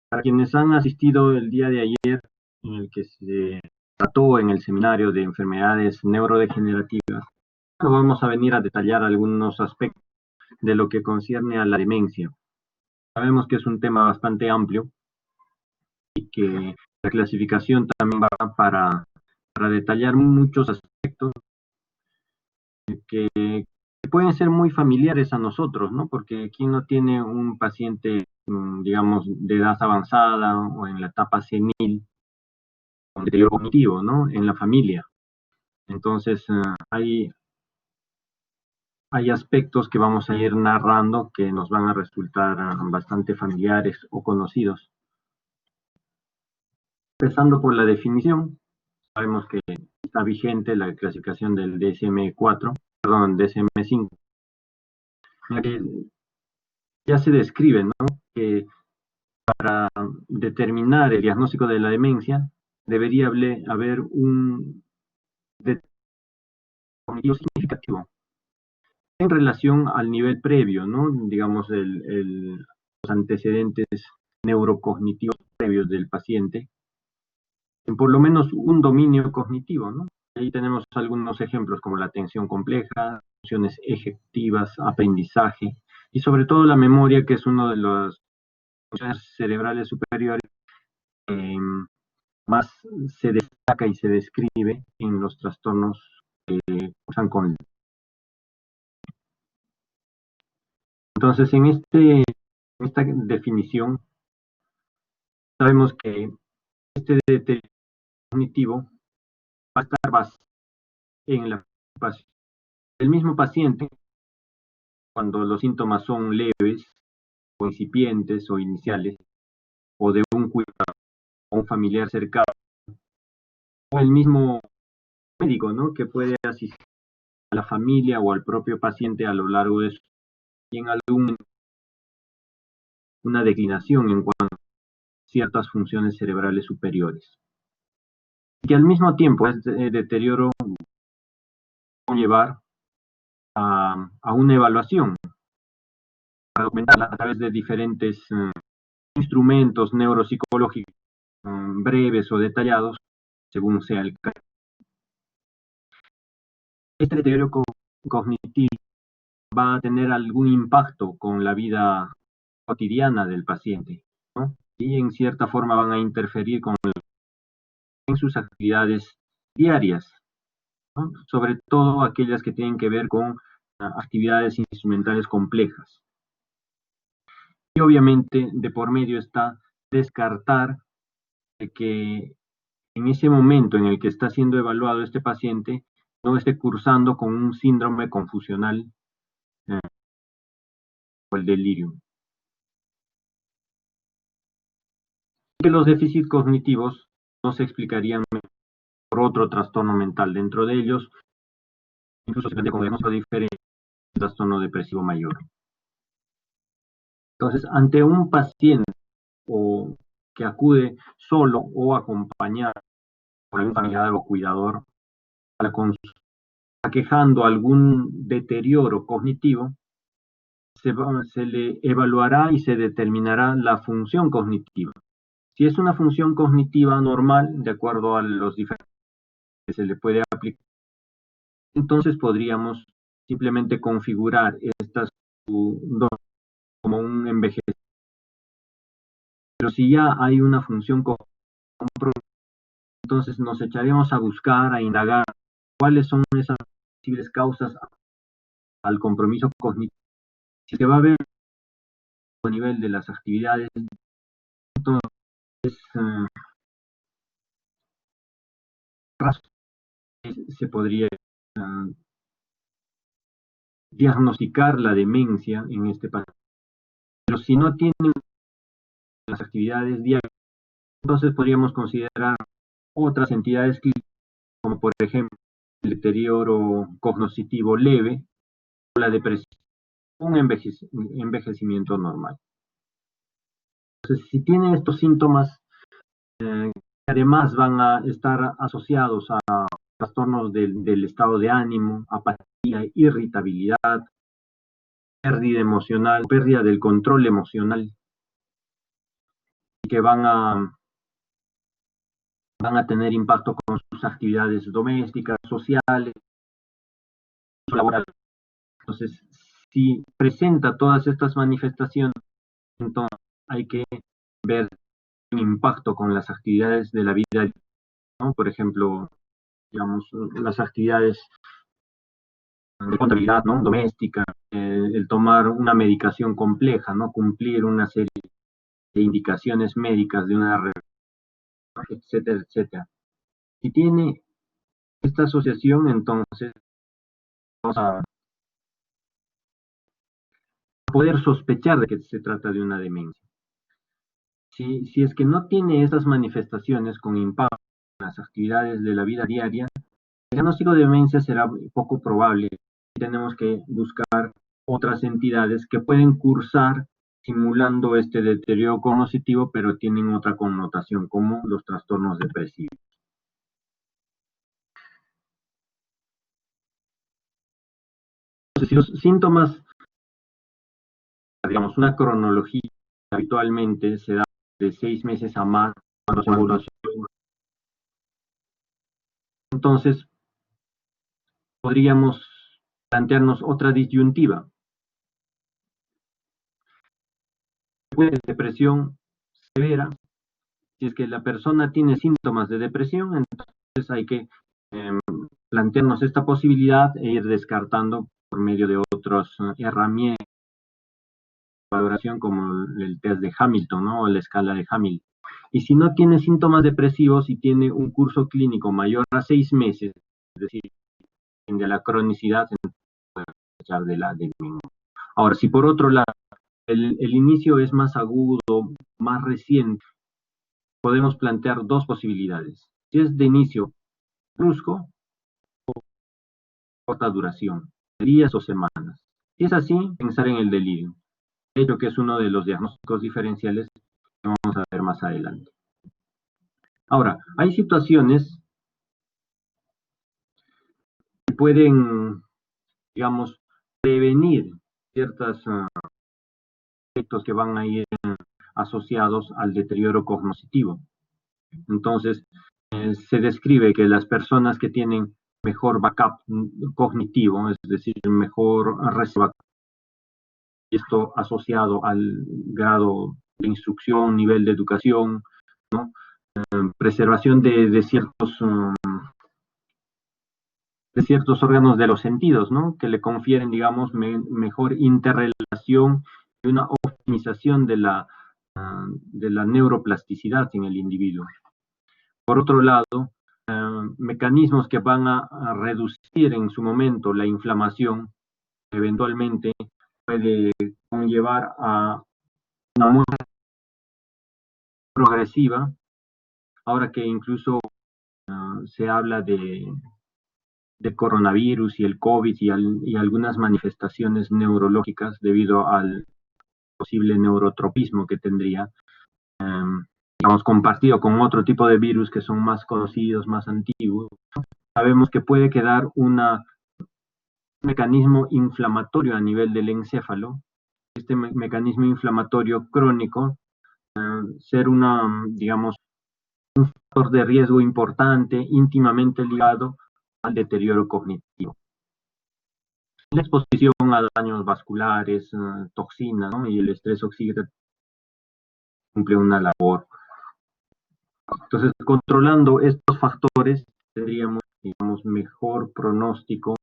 Para quienes han asistido el día de ayer, en el que se trató en el seminario de enfermedades neurodegenerativas, vamos a venir a detallar algunos aspectos de lo que concierne a la demencia. Sabemos que es un tema bastante amplio y que la clasificación también va para detallar muchos aspectos que pueden ser muy familiares a nosotros, ¿no? Porque ¿quién no tiene un paciente, digamos, de edad avanzada o en la etapa senil, con deterioro cognitivo, ¿no? En la familia. Entonces, hay aspectos que vamos a ir narrando que nos van a resultar bastante familiares o conocidos. Empezando por la definición, sabemos que está vigente la clasificación del DSM-4, perdón, DSM-5, en la que ya se describe, ¿no? Que para determinar el diagnóstico de la demencia debería haber un cognitivo significativo en relación al nivel previo, ¿no? Digamos, los antecedentes neurocognitivos previos del paciente, en por lo menos un dominio cognitivo, ¿no? Ahí tenemos algunos ejemplos como la atención compleja, funciones ejecutivas, aprendizaje y sobre todo la memoria, que es una de las funciones cerebrales superiores que más se destaca y se describe en los trastornos que cursan con. Entonces, esta definición, sabemos que este deterioro cognitivo va a estar basado en la preocupación del mismo paciente cuando los síntomas son leves, o incipientes o iniciales, o de un cuidado o un familiar cercano, o el mismo médico, ¿no? Que puede asistir a la familia o al propio paciente a lo largo de su y en una declinación en cuanto a ciertas funciones cerebrales superiores. Y que al mismo tiempo este deterioro puede llevar a una evaluación para documentarla a través de diferentes instrumentos neuropsicológicos breves o detallados, según sea el caso. Este deterioro cognitivo va a tener algún impacto con la vida cotidiana del paciente, ¿no? Y en cierta forma van a interferir en sus actividades diarias, ¿no? Sobre todo aquellas que tienen que ver con actividades instrumentales complejas. Y obviamente de por medio está descartar de que en ese momento en el que está siendo evaluado este paciente no esté cursando con un síndrome confusional o el delirium. Que los déficits cognitivos no se explicarían por otro trastorno mental. Dentro de ellos, incluso se plantea como diagnóstico diferente el trastorno depresivo mayor. Entonces, ante un paciente o que acude solo o acompañado por algún familiar o cuidador a la consulta, aquejando algún deterioro cognitivo, se le evaluará y se determinará la función cognitiva. Si es una función cognitiva normal, de acuerdo a los diferentes que se le puede aplicar, entonces podríamos simplemente configurar estas como un envejecimiento. Pero si ya hay una función cognitiva, entonces nos echaremos a buscar, a indagar cuáles son esas posibles causas al compromiso cognitivo. Si se va a ver a nivel de las actividades, entonces se podría diagnosticar la demencia en este paciente. Pero si no tiene las actividades diarias, entonces podríamos considerar otras entidades clínicas, como por ejemplo el deterioro cognitivo leve o la depresión, un envejecimiento normal. Entonces, si tiene estos síntomas, además van a estar asociados a trastornos del estado de ánimo, apatía, irritabilidad, pérdida emocional, pérdida del control emocional, que van a tener impacto con sus actividades domésticas, sociales, laborales. Entonces, si presenta todas estas manifestaciones, entonces hay que ver un impacto con las actividades de la vida, ¿no? Por ejemplo, digamos, las actividades de contabilidad, ¿no? Doméstica, el tomar una medicación compleja, ¿no? Cumplir una serie de indicaciones médicas de una red, etcétera, etcétera. Si tiene esta asociación, entonces vamos a poder sospechar de que se trata de una demencia. Si es que no tiene estas manifestaciones con impacto en las actividades de la vida diaria, el diagnóstico de demencia será poco probable. Tenemos que buscar otras entidades que pueden cursar simulando este deterioro cognitivo, pero tienen otra connotación, como los trastornos depresivos. Entonces, si los síntomas, digamos, una cronología habitualmente se da de 6 meses a más, cuando se evaluación, entonces podríamos plantearnos otra disyuntiva. Puede ser depresión severa. Si es que la persona tiene síntomas de depresión, entonces hay que plantearnos esta posibilidad e ir descartando por medio de otras herramientas de valoración como el test de Hamilton, ¿no? O la escala de Hamilton. Y si no tiene síntomas depresivos y tiene un curso clínico mayor a 6 meses, es decir, de la cronicidad, se puede sospechar de la demencia. Ahora, si por otro lado el inicio es más agudo, más reciente, podemos plantear dos posibilidades. Si es de inicio brusco, corta duración, días o semanas. Si es así, pensar en el delirio. De hecho, que es uno de los diagnósticos diferenciales que vamos a ver más adelante. Ahora, hay situaciones que pueden, digamos, prevenir ciertos efectos que van a ir asociados al deterioro cognitivo. Entonces, se describe que las personas que tienen mejor backup cognitivo, es decir, mejor reserva, esto asociado al grado de instrucción, nivel de educación, ¿no? Preservación de ciertos órganos de los sentidos, ¿no? Que le confieren, digamos, mejor interrelación y una optimización de la neuroplasticidad en el individuo. Por otro lado, mecanismos que van a reducir en su momento la inflamación, eventualmente puede conllevar a una muerte progresiva, ahora que incluso se habla de coronavirus y el COVID y algunas manifestaciones neurológicas debido al posible neurotropismo que tendría, digamos, compartido con otro tipo de virus que son más conocidos, más antiguos. Sabemos que puede quedar un mecanismo inflamatorio a nivel del encéfalo. Este mecanismo inflamatorio crónico ser digamos, un factor de riesgo importante, íntimamente ligado al deterioro cognitivo. La exposición a daños vasculares, toxinas, ¿no? Y el estrés oxidativo cumple una labor. Entonces, controlando estos factores, tendríamos, digamos, mejor pronóstico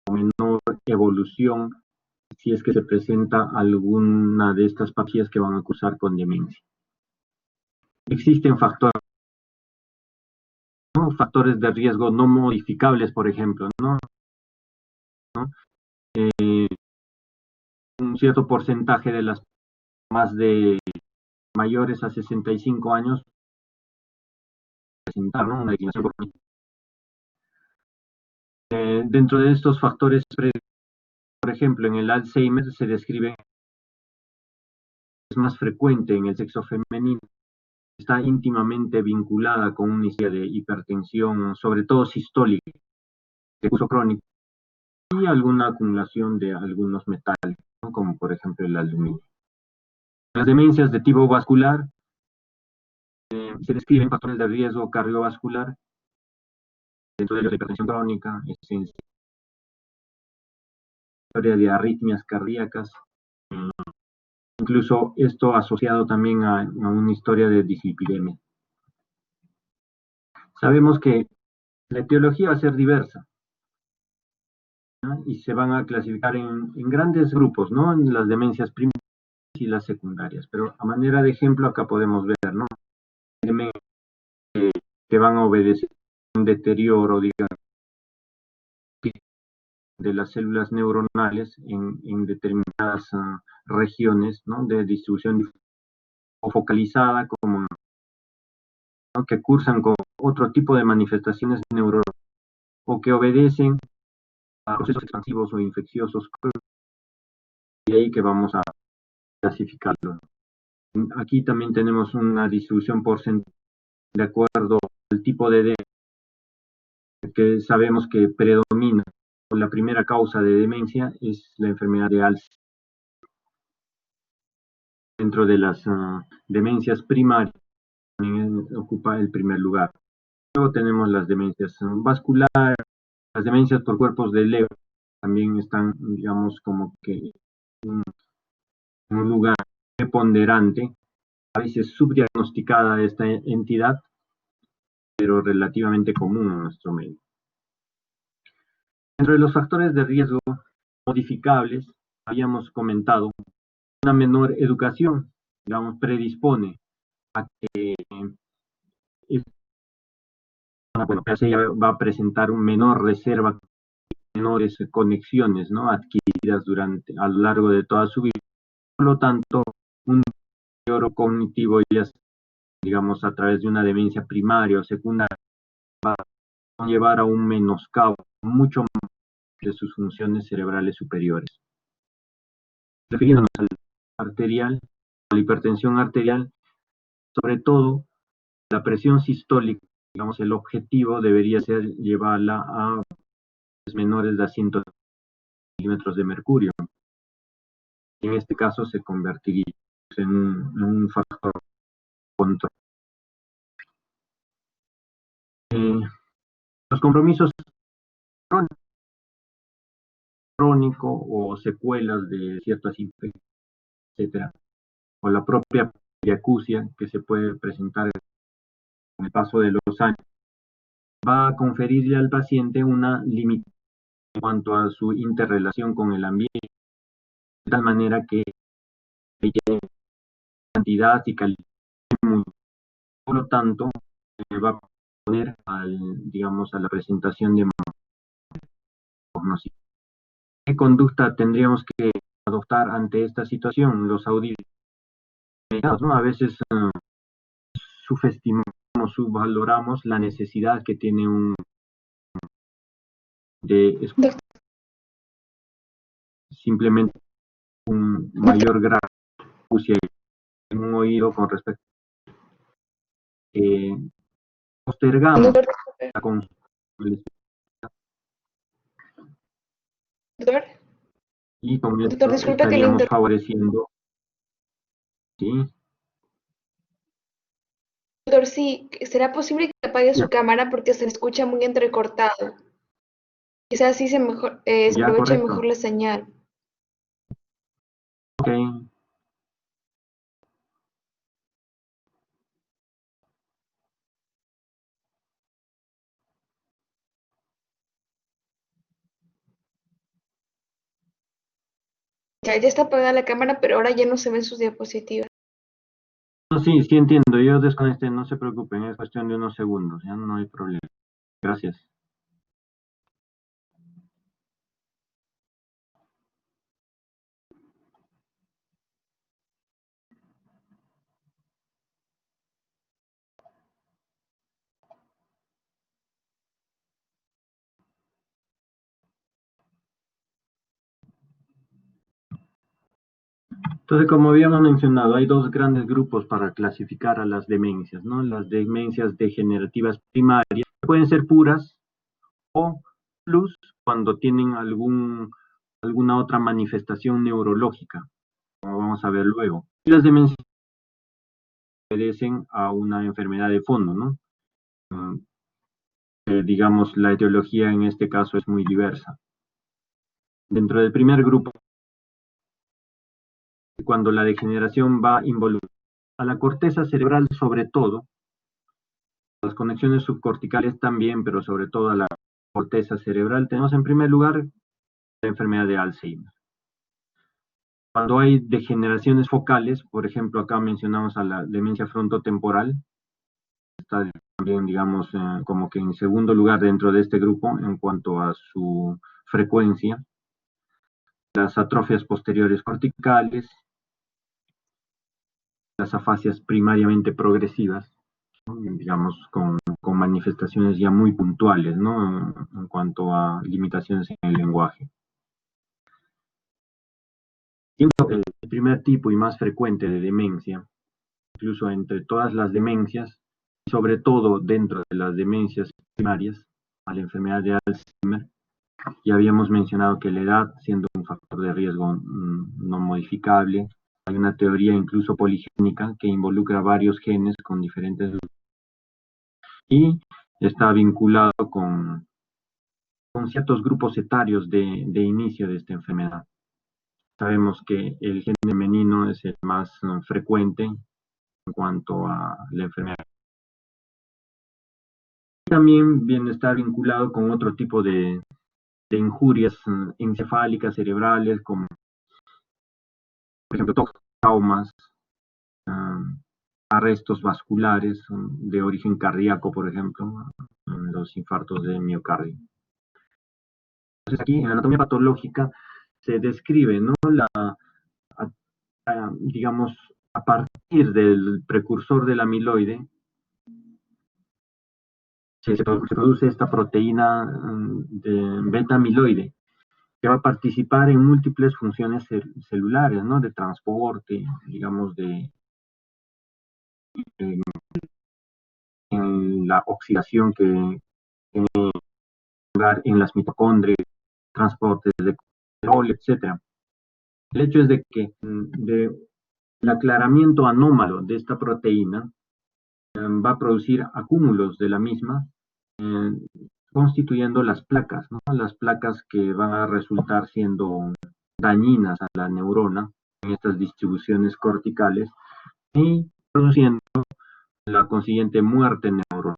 o menor evolución si es que se presenta alguna de estas patologías que van a cursar con demencia. Existen factores, ¿no? Factores de riesgo no modificables, por ejemplo, ¿no? Un cierto porcentaje de las más de mayores a 65 años presentar, ¿no? Una declinación cognitiva. Dentro de estos factores, por ejemplo, en el Alzheimer se describe es más frecuente en el sexo femenino, está íntimamente vinculada con una historia de hipertensión, sobre todo sistólica, de uso crónico, y alguna acumulación de algunos metales, ¿no? Como por ejemplo el aluminio. Las demencias de tipo vascular se describen factores de riesgo cardiovascular, dentro de ellos la hipertensión crónica, historia de arritmias cardíacas, incluso esto asociado también a una historia de dislipidemia. Sabemos que la etiología va a ser diversa, ¿no? Y se van a clasificar en grandes grupos, ¿no? En las demencias primarias y las secundarias, pero a manera de ejemplo acá podemos ver, ¿no? Que van a obedecer un deterioro, digamos, de las células neuronales en determinadas regiones, ¿no? De distribución o focalizada, como, ¿no? Que cursan con otro tipo de manifestaciones neurológicas o que obedecen a procesos expansivos o infecciosos, y ahí que vamos a clasificarlo. Aquí también tenemos una distribución porcentual de acuerdo al tipo de que sabemos que predomina. La primera causa de demencia es la enfermedad de Alzheimer. Dentro de las demencias primarias también ocupa el primer lugar. Luego tenemos las demencias vasculares, las demencias por cuerpos de Leber también están, digamos, como que en un lugar preponderante, a veces subdiagnosticada esta entidad, pero relativamente común en nuestro medio. Dentro de los factores de riesgo modificables, habíamos comentado, una menor educación, digamos, predispone a que bueno, ella va a presentar un menor reserva, menores conexiones, ¿no? Adquiridas a lo largo de toda su vida. Por lo tanto, un deterioro cognitivo, ya digamos, a través de una demencia primaria o secundaria, va a llevar a un menoscabo mucho más de sus funciones cerebrales superiores. Refiriéndonos al arterial, a la hipertensión arterial, sobre todo la presión sistólica, digamos, el objetivo debería ser llevarla a menores de 100 milímetros de mercurio. En este caso se convertiría en un factor de control. Los compromisos crónicos o secuelas de ciertas infecciones, etcétera, o la propia acusia que se puede presentar con el paso de los años, va a conferirle al paciente una limitación en cuanto a su interrelación con el ambiente, de tal manera que hay cantidad y calidad. Por lo tanto, va a poner digamos, a la presentación de diagnóstico. ¿Qué conducta tendríamos que adoptar ante esta situación? Los audífonos, ¿no? A veces subestimamos, subvaloramos la necesidad que tiene de simplemente un mayor grado en un oído con respecto postergamos la consulta. Doctor, Y con doctor, esto disculpe que le estaríamos favoreciendo, ¿sí? Doctor, sí, ¿será posible que apague su cámara porque se le escucha muy entrecortado? Quizás así se Ya, aproveche correcto. mejor la señal. Ok. Ya está apagada la cámara, pero ahora ya no se ven sus diapositivas. No, sí, sí entiendo. Yo desconecté, no se preocupen, es cuestión de unos segundos, ya no hay problema. Gracias. Entonces, como habíamos mencionado, hay dos grandes grupos para clasificar a las demencias, ¿no? Las demencias degenerativas primarias pueden ser puras o plus cuando tienen alguna otra manifestación neurológica, como vamos a ver luego. Y las demencias obedecen a una enfermedad de fondo, ¿no? Digamos, la etiología en este caso es muy diversa. Dentro del primer grupo, cuando la degeneración va involucrada a la corteza cerebral sobre todo, las conexiones subcorticales también, pero sobre todo a la corteza cerebral, tenemos en primer lugar la enfermedad de Alzheimer. Cuando hay degeneraciones focales, por ejemplo, acá mencionamos a la demencia frontotemporal, está también, digamos, como que en segundo lugar dentro de este grupo en cuanto a su frecuencia. Las atrofias posteriores corticales, las afasias primariamente progresivas, ¿no? Digamos, con manifestaciones ya muy puntuales, ¿no? En cuanto a limitaciones en el lenguaje. Siendo el primer tipo y más frecuente de demencia, incluso entre todas las demencias, sobre todo dentro de las demencias primarias, a la enfermedad de Alzheimer, ya habíamos mencionado que la edad, siendo un factor de riesgo no modificable, hay una teoría incluso poligénica que involucra varios genes con diferentes y está vinculado con ciertos grupos etarios de inicio de esta enfermedad. Sabemos que el gen menino es el más frecuente en cuanto a la enfermedad. También viene a estar vinculado con otro tipo de injurias encefálicas cerebrales, como por ejemplo traumas, arrestos vasculares de origen cardíaco, por ejemplo, los infartos de miocardio. Entonces aquí en la anatomía patológica se describe, ¿no? Digamos, a partir del precursor del amiloide, se produce esta proteína de beta-amiloide, que va a participar en múltiples funciones celulares, ¿no? De transporte, digamos, en la oxidación que tiene lugar en las mitocondrias, transportes de colesterol, etc. El hecho es de que el aclaramiento anómalo de esta proteína va a producir acúmulos de la misma, constituyendo las placas, ¿no? Las placas que van a resultar siendo dañinas a la neurona en estas distribuciones corticales y produciendo la consiguiente muerte neuronal.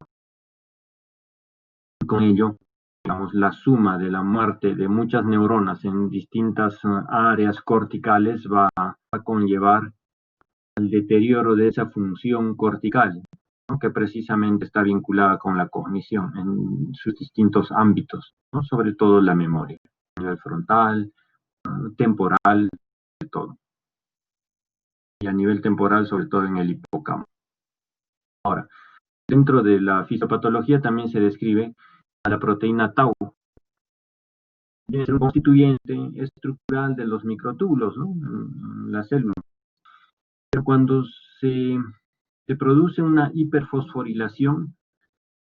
Con ello, digamos, la suma de la muerte de muchas neuronas en distintas áreas corticales va a conllevar al deterioro de esa función cortical, ¿no? Que precisamente está vinculada con la cognición en sus distintos ámbitos, ¿no? Sobre todo la memoria, a nivel frontal, temporal, de todo. Y a nivel temporal, sobre todo en el hipocampo. Ahora, dentro de la fisiopatología también se describe a la proteína tau. Es un constituyente estructural de los microtúbulos, ¿no? La célula. Pero cuando se produce una hiperfosforilación,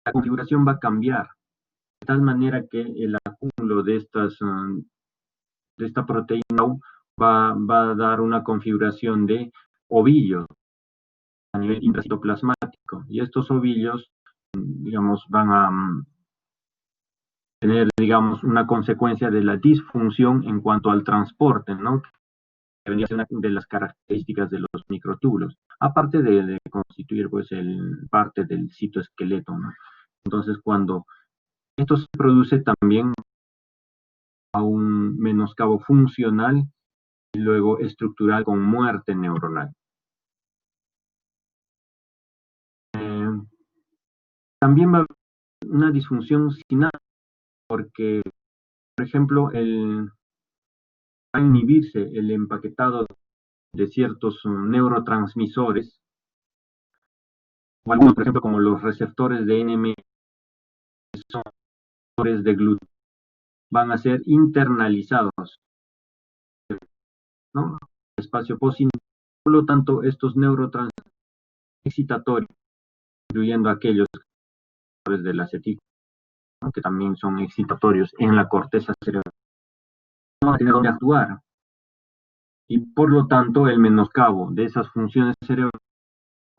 la configuración va a cambiar, de tal manera que el acúmulo de esta proteína va a dar una configuración de ovillos a nivel intracitoplasmático, y estos ovillos, digamos, van a tener, digamos, una consecuencia de la disfunción en cuanto al transporte, ¿no? Que vendría a ser una de las características de los microtúbulos, aparte de constituir, pues, parte del citoesqueleto, ¿no? Entonces, cuando esto se produce también a un menoscabo funcional y luego estructural con muerte neuronal. También va a haber una disfunción sináptica, porque, por ejemplo, va a inhibirse el empaquetado de ciertos neurotransmisores, o algunos, por ejemplo, como los receptores de NMDA, que son receptores de glutamato, van a ser internalizados, ¿no? Espacio postsinaптino. Por lo tanto, estos neurotransmisores excitatorios, incluyendo aquellos de la acetícola, ¿no? Que también son excitatorios en la corteza cerebral, no van a tener dónde actuar. Y por lo tanto, el menoscabo de esas funciones cerebrales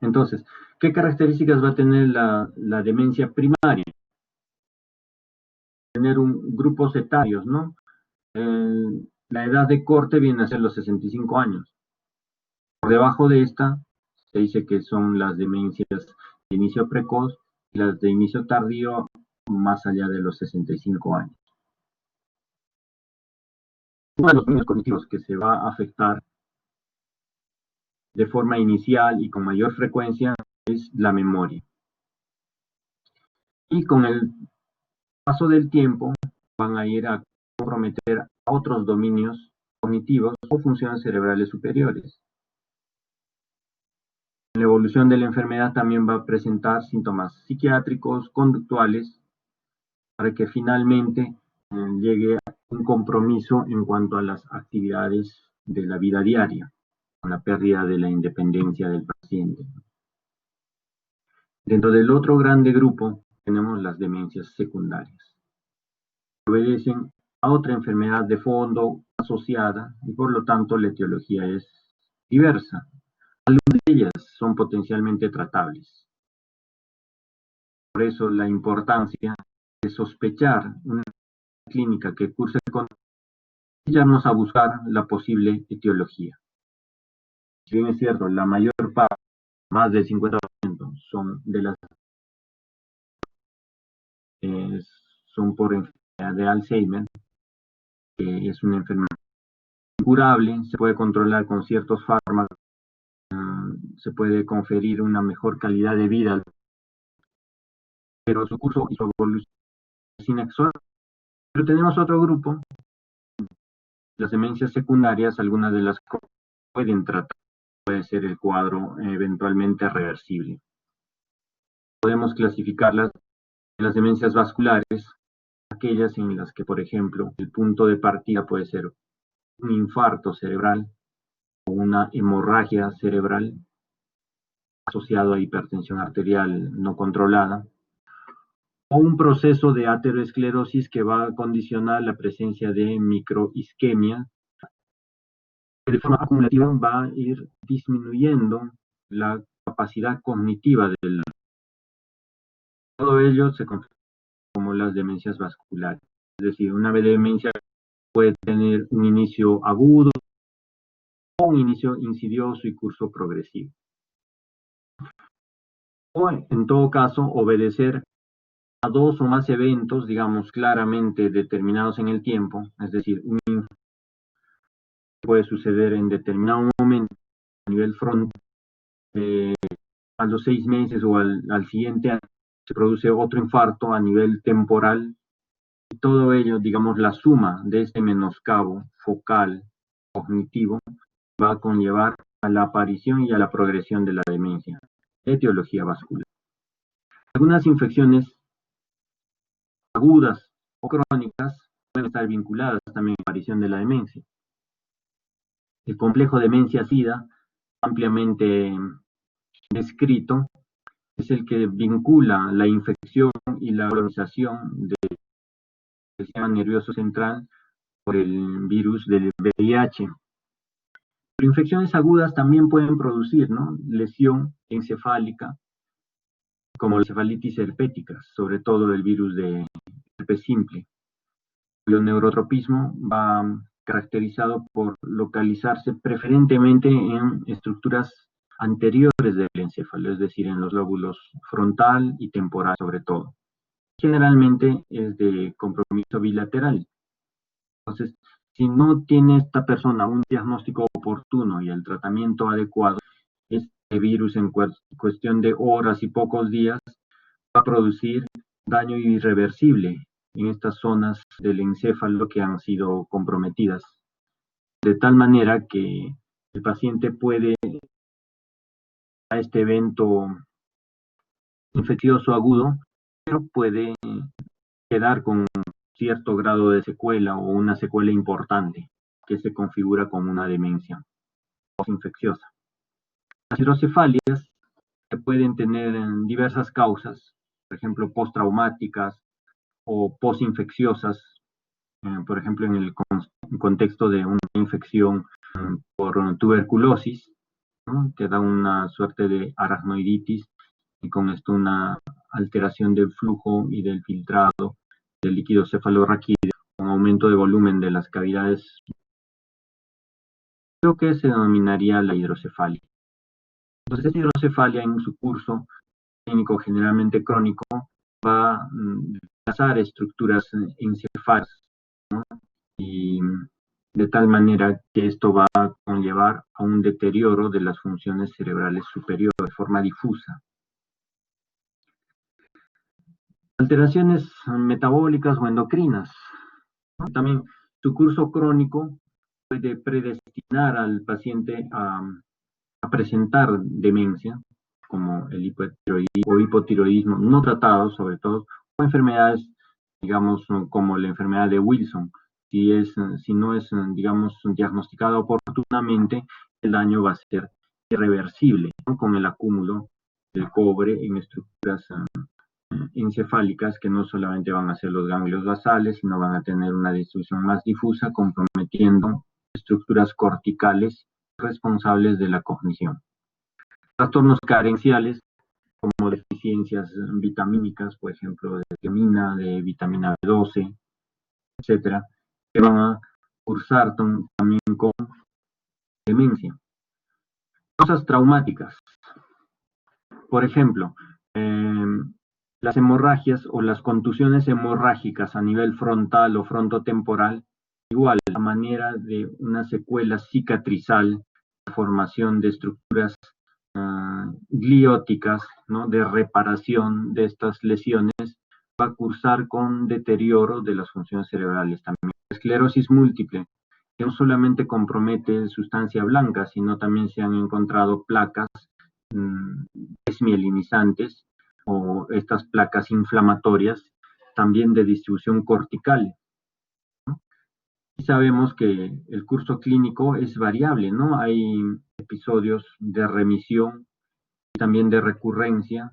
Entonces, ¿qué características va a tener la demencia primaria? Tener grupos etarios, ¿no? La edad de corte viene a ser los 65 años. Por debajo de esta, se dice que son las demencias de inicio precoz y las de inicio tardío más allá de los 65 años. Uno de los dominios cognitivos que se va a afectar de forma inicial y con mayor frecuencia es la memoria. Y con el paso del tiempo van a ir a comprometer a otros dominios cognitivos o funciones cerebrales superiores. La evolución de la enfermedad también va a presentar síntomas psiquiátricos, conductuales, para que finalmente llegue a un compromiso en cuanto a las actividades de la vida diaria, con la pérdida de la independencia del paciente. Dentro del otro grande grupo tenemos las demencias secundarias. Obedecen a otra enfermedad de fondo asociada y por lo tanto la etiología es diversa. Algunas de ellas son potencialmente tratables. Por eso la importancia de sospechar una clínica que curse con irnos a buscar la posible etiología. Si bien es cierto, la mayor parte, más del 50%, son de las son por enfermedad de Alzheimer, que es una enfermedad incurable, se puede controlar con ciertos fármacos, se puede conferir una mejor calidad de vida, pero su curso y su evolución es inexorable. Pero tenemos otro grupo, las demencias secundarias, algunas de las que pueden tratar, puede ser el cuadro eventualmente reversible. Podemos clasificarlas en las demencias vasculares, aquellas en las que, por ejemplo, el punto de partida puede ser un infarto cerebral o una hemorragia cerebral asociado a hipertensión arterial no controlada, o un proceso de ateroesclerosis que va a condicionar la presencia de microisquemia, que de forma acumulativa va a ir disminuyendo la capacidad cognitiva del. Todo ello se confirma como las demencias vasculares. Es decir, una demencia puede tener un inicio agudo o un inicio insidioso y curso progresivo. O, en todo caso, obedecer a dos o más eventos, digamos, claramente determinados en el tiempo, es decir, un infarto puede suceder en determinado momento a nivel frontal, a los 6 meses o al siguiente año se produce otro infarto a nivel temporal, y todo ello, digamos, la suma de este menoscabo focal cognitivo va a conllevar a la aparición y a la progresión de la demencia, etiología vascular. Algunas infecciones agudas o crónicas pueden estar vinculadas también a la aparición de la demencia. El complejo demencia-sida, ampliamente descrito, es el que vincula la infección y la colonización del sistema nervioso central por el virus del VIH. Pero infecciones agudas también pueden producir, ¿no?, lesión encefálica, como la encefalitis herpética, sobre todo el virus de herpes simple. El neurotropismo va caracterizado por localizarse preferentemente en estructuras anteriores del encéfalo, es decir, en los lóbulos frontal y temporal sobre todo. Generalmente es de compromiso bilateral. Entonces, si no tiene esta persona un diagnóstico oportuno y el tratamiento adecuado, este virus en cuestión de horas y pocos días va a producir daño irreversible en estas zonas del encéfalo que han sido comprometidas, de tal manera que el paciente puede, a este evento infeccioso agudo, pero puede quedar con cierto grado de secuela o una secuela importante que se configura como una demencia postinfecciosa. Las hidrocefalias pueden tener diversas causas, por ejemplo, postraumáticas o postinfecciosas, por ejemplo, en el contexto de una infección por tuberculosis, ¿no? Que da una suerte de aracnoiditis y con esto una alteración del flujo y del filtrado del líquido cefalorraquídeo, con aumento de volumen de las cavidades, lo que se denominaría la hidrocefalia. Entonces, esta hidrocefalia en su curso clínico generalmente crónico va a desplazar estructuras encefálicas, ¿no? Y de tal manera que esto va a conllevar a un deterioro de las funciones cerebrales superiores de forma difusa. Alteraciones metabólicas o endocrinas, ¿no? También su curso crónico puede predestinar al paciente a presentar demencia, como el hipotiroidismo o hipotiroidismo no tratado, sobre todo, o enfermedades, digamos, como la enfermedad de Wilson. Si no es, digamos, diagnosticada oportunamente, el daño va a ser irreversible, ¿no? Con el acúmulo del cobre en estructuras encefálicas que no solamente van a ser los ganglios basales, sino van a tener una distribución más difusa, comprometiendo estructuras corticales responsables de la cognición. Trastornos carenciales, como deficiencias vitamínicas, por ejemplo, de tiamina, de vitamina B12, etcétera, que van a cursar también con demencia. Cosas traumáticas. Por ejemplo, las hemorragias o las contusiones hemorrágicas a nivel frontal o frontotemporal, igual, a manera de una secuela cicatrizal, la formación de estructuras glióticas, ¿no? De reparación de estas lesiones, va a cursar con deterioro de las funciones cerebrales también. Esclerosis múltiple, que no solamente compromete sustancia blanca, sino también se han encontrado placas desmielinizantes o estas placas inflamatorias también de distribución cortical. Y sabemos que el curso clínico es variable, ¿no? Hay episodios de remisión y también de recurrencia,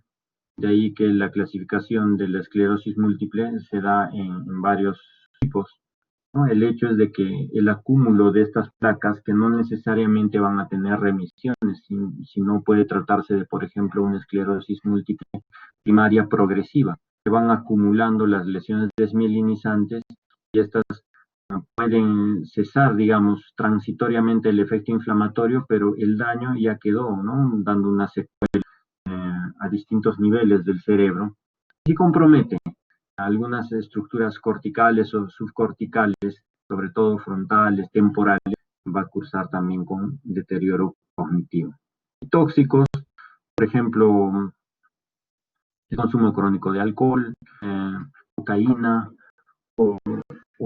de ahí que la clasificación de la esclerosis múltiple se da en varios tipos, ¿no? El hecho es de que el acúmulo de estas placas, que no necesariamente van a tener remisiones, sino puede tratarse de, por ejemplo, una esclerosis múltiple primaria progresiva, que van acumulando las lesiones desmielinizantes y estas pueden cesar, digamos, transitoriamente el efecto inflamatorio, pero el daño ya quedó, ¿no? Dando una secuela a distintos niveles del cerebro y compromete algunas estructuras corticales o subcorticales, sobre todo frontales, temporales, va a cursar también con deterioro cognitivo. Tóxicos, por ejemplo, el consumo crónico de alcohol, cocaína o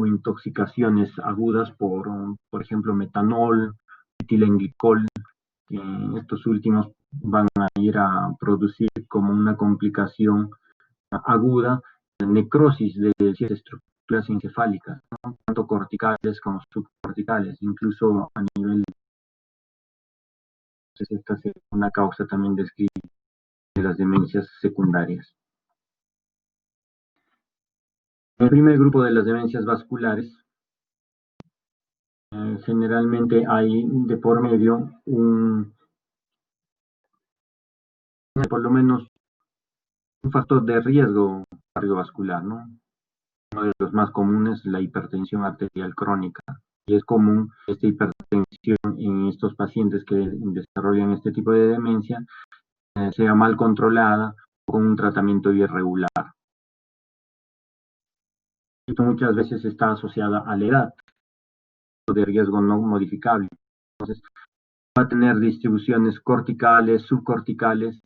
intoxicaciones agudas por ejemplo, metanol, etilenglicol. Estos últimos van a ir a producir como una complicación aguda necrosis de ciertas estructuras encefálicas, ¿no? Tanto corticales como subcorticales, incluso a nivel. Esta es una causa también descrita de las demencias secundarias. En el primer grupo de las demencias vasculares, generalmente hay de por medio por lo menos un factor de riesgo cardiovascular, ¿no? Uno de los más comunes, la hipertensión arterial crónica. Y es común esta hipertensión en estos pacientes que desarrollan este tipo de demencia sea mal controlada o con un tratamiento irregular. Esto muchas veces está asociada a la edad, de riesgo no modificable. Entonces, va a tener distribuciones corticales, subcorticales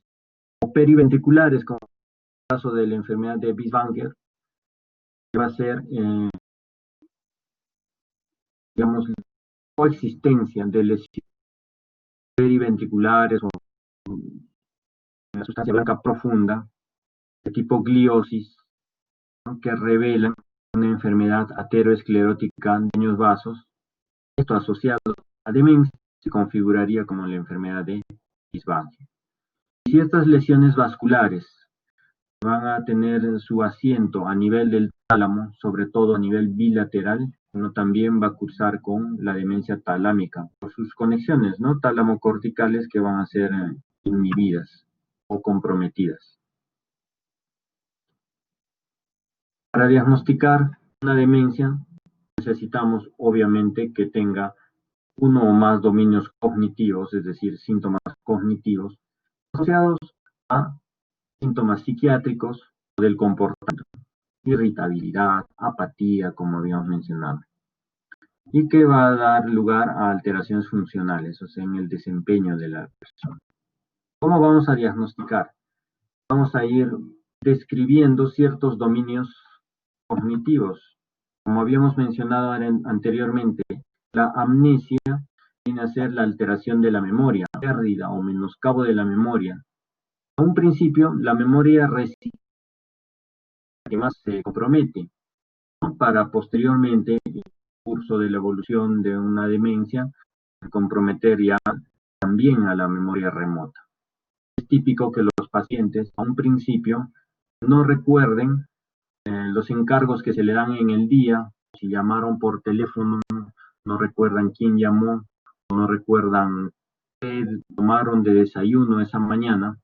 o periventriculares, como el caso de la enfermedad de Bieswanger, que va a ser, digamos, coexistencia de lesiones periventriculares o una sustancia blanca profunda de tipo gliosis, ¿no? Que revelan una enfermedad ateroesclerótica de pequeños vasos. Esto asociado a demencia se configuraría como la enfermedad de Bieswanger. Si estas lesiones vasculares van a tener su asiento a nivel del tálamo, sobre todo a nivel bilateral, sino también va a cursar con la demencia talámica, por sus conexiones, ¿no? Tálamo-corticales que van a ser inhibidas o comprometidas. Para diagnosticar una demencia, necesitamos obviamente que tenga uno o más dominios cognitivos, es decir, síntomas cognitivos, asociados a síntomas psiquiátricos o del comportamiento, irritabilidad, apatía, como habíamos mencionado, y que va a dar lugar a alteraciones funcionales, o sea, en el desempeño de la persona. ¿Cómo vamos a diagnosticar? Vamos a ir describiendo ciertos dominios cognitivos. Como habíamos mencionado anteriormente, la amnesia viene a ser la alteración de la memoria, pérdida o menoscabo de la memoria. A un principio, la memoria reciente que más se compromete, ¿no? Para posteriormente, en el curso de la evolución de una demencia, comprometer ya también a la memoria remota. Es típico que los pacientes a un principio no recuerden los encargos que se le dan en el día, si llamaron por teléfono, no recuerdan quién llamó, no recuerdan qué tomaron de desayuno esa mañana,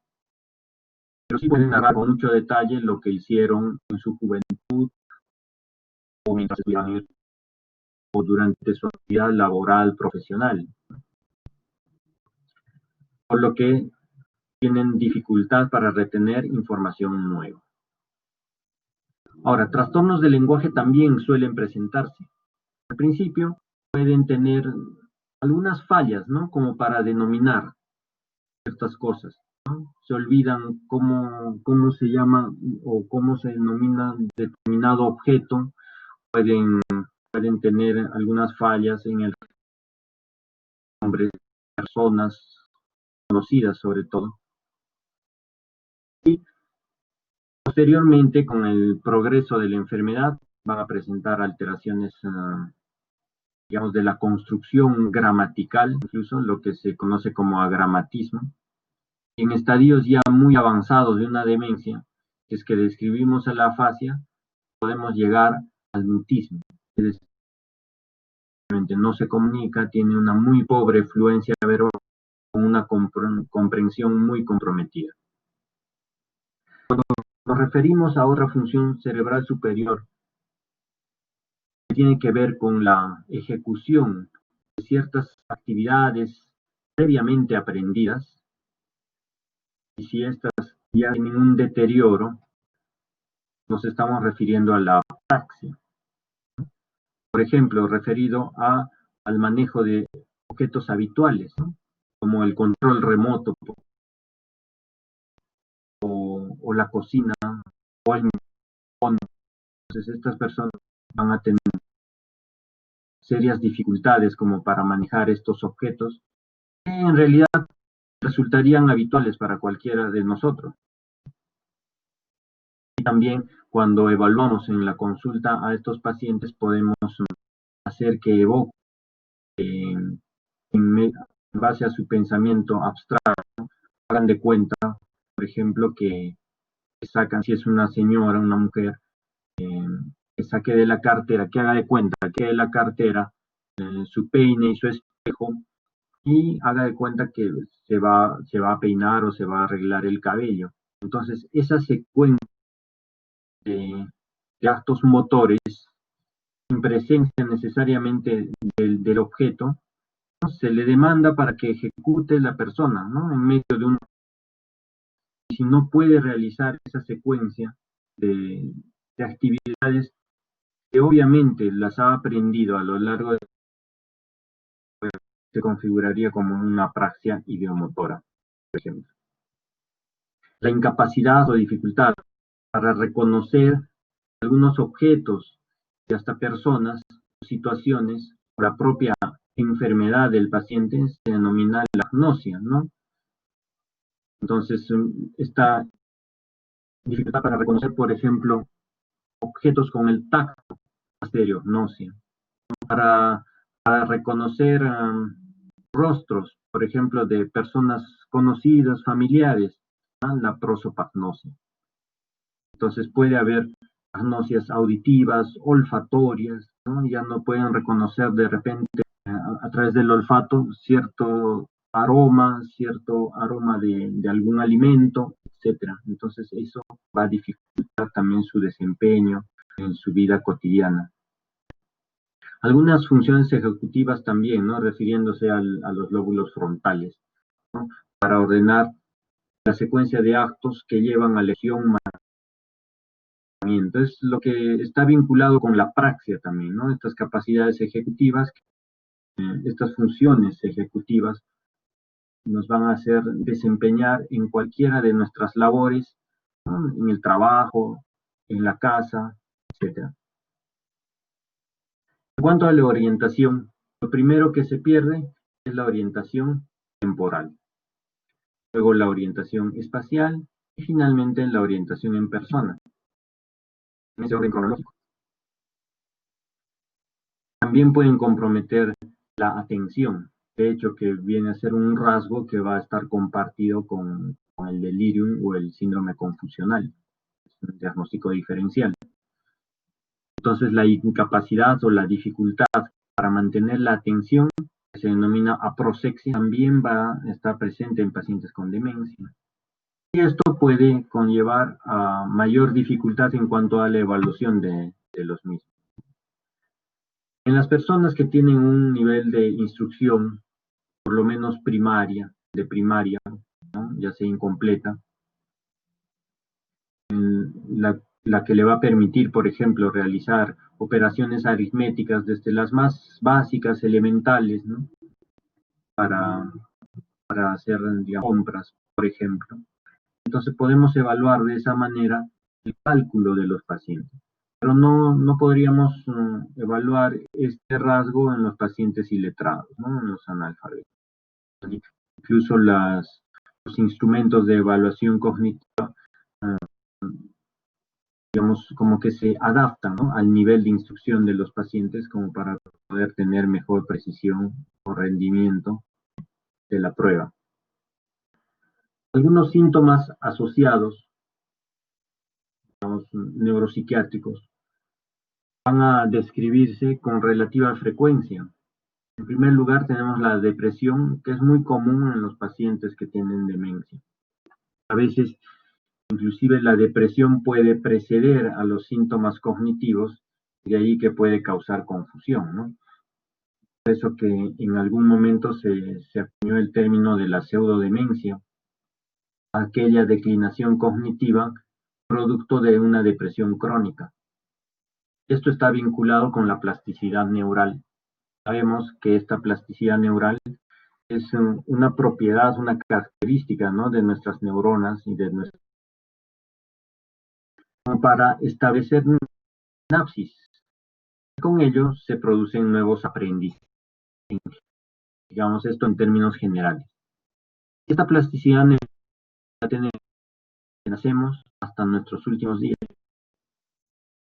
pero sí pueden narrar con mucho detalle lo que hicieron en su juventud o mientras estudiaban o durante su actividad laboral profesional, por lo que tienen dificultad para retener información nueva. Ahora, trastornos del lenguaje también suelen presentarse. Al principio pueden tener algunas fallas, ¿no? Como para denominar ciertas cosas, ¿no? Se olvidan cómo se llama o cómo se denomina determinado objeto, pueden tener algunas fallas en el nombre de personas conocidas sobre todo. Y posteriormente, con el progreso de la enfermedad, van a presentar alteraciones, digamos, de la construcción gramatical, incluso lo que se conoce como agramatismo. En estadios ya muy avanzados de una demencia, si es que describimos a la afasia, podemos llegar al mutismo, es decir, no se comunica, tiene una muy pobre fluencia verbal, con una comprensión muy comprometida. Cuando nos referimos a otra función cerebral superior, que tiene que ver con la ejecución de ciertas actividades previamente aprendidas, y si estas ya tienen un deterioro, nos estamos refiriendo a la apraxia. Por ejemplo, referido al manejo de objetos habituales, ¿no? Como el control remoto o la cocina o el microondas. Entonces estas personas van a tener serias dificultades como para manejar estos objetos que en realidad resultarían habituales para cualquiera de nosotros. Y también cuando evaluamos en la consulta a estos pacientes podemos hacer que evoque en base a su pensamiento abstracto, hagan de cuenta, por ejemplo, que sacan, si es una señora, una mujer, que saque de la cartera, que haga de cuenta que de la cartera su peine y su espejo y haga de cuenta que se va a peinar o se va a arreglar el cabello. Entonces, esa secuencia de actos motores sin presencia necesariamente del objeto, ¿no? Se le demanda para que ejecute la persona, ¿no? En medio de un... Si no puede realizar esa secuencia de actividades que obviamente las ha aprendido a lo largo de... se configuraría como una apraxia ideomotora, por ejemplo. La incapacidad o dificultad para reconocer algunos objetos y hasta personas o situaciones, la propia enfermedad del paciente se denomina la agnosia, ¿no? Entonces, esta dificultad para reconocer, por ejemplo, objetos con el tacto, astereognosia, para reconocer rostros, por ejemplo, de personas conocidas, familiares, ¿no? La prosopagnosia. Entonces puede haber agnosias auditivas, olfatorias, ¿no? Ya no pueden reconocer de repente a través del olfato cierto aroma de algún alimento, etcétera. Entonces eso va a dificultar también su desempeño en su vida cotidiana. Algunas funciones ejecutivas también, ¿no? Refiriéndose a los lóbulos frontales, ¿no? Para ordenar la secuencia de actos que llevan a la elección. Es lo que está vinculado con la praxia también, ¿no? Estas capacidades ejecutivas, estas funciones ejecutivas nos van a hacer desempeñar en cualquiera de nuestras labores, ¿no? En el trabajo, en la casa, etcétera. En cuanto a la orientación, lo primero que se pierde es la orientación temporal, luego la orientación espacial y finalmente la orientación en persona, en ese orden cronológico. También pueden comprometer la atención, de hecho que viene a ser un rasgo que va a estar compartido con el delirium o el síndrome confusional, es un diagnóstico diferencial. Entonces la incapacidad o la dificultad para mantener la atención, que se denomina aproxexia, también va a estar presente en pacientes con demencia. Y esto puede conllevar a mayor dificultad en cuanto a la evaluación de los mismos. En las personas que tienen un nivel de instrucción, por lo menos primaria, ¿no? Ya sea incompleta, la que le va a permitir, por ejemplo, realizar operaciones aritméticas desde las más básicas, elementales, ¿no? Para hacer, digamos, compras, por ejemplo. Entonces podemos evaluar de esa manera el cálculo de los pacientes. Pero no podríamos evaluar este rasgo en los pacientes iletrados, ¿no? En los analfabetos. Incluso los instrumentos de evaluación cognitiva, digamos, como que se adaptan, ¿no? Al nivel de instrucción de los pacientes como para poder tener mejor precisión o rendimiento de la prueba. Algunos síntomas asociados, digamos, neuropsiquiátricos, van a describirse con relativa frecuencia. En primer lugar tenemos la depresión, que es muy común en los pacientes que tienen demencia. A veces, inclusive la depresión puede preceder a los síntomas cognitivos, de ahí que puede causar confusión, ¿no? Por eso que en algún momento se acuñó el término de la pseudodemencia, aquella declinación cognitiva producto de una depresión crónica. Esto está vinculado con la plasticidad neural. Sabemos que esta plasticidad neural es una propiedad, una característica, ¿no? De nuestras neuronas y de nuestras, para establecer sinapsis. Con ello se producen nuevos aprendizajes, digamos esto en términos generales. Esta plasticidad la tenemos que nacemos hasta nuestros últimos días.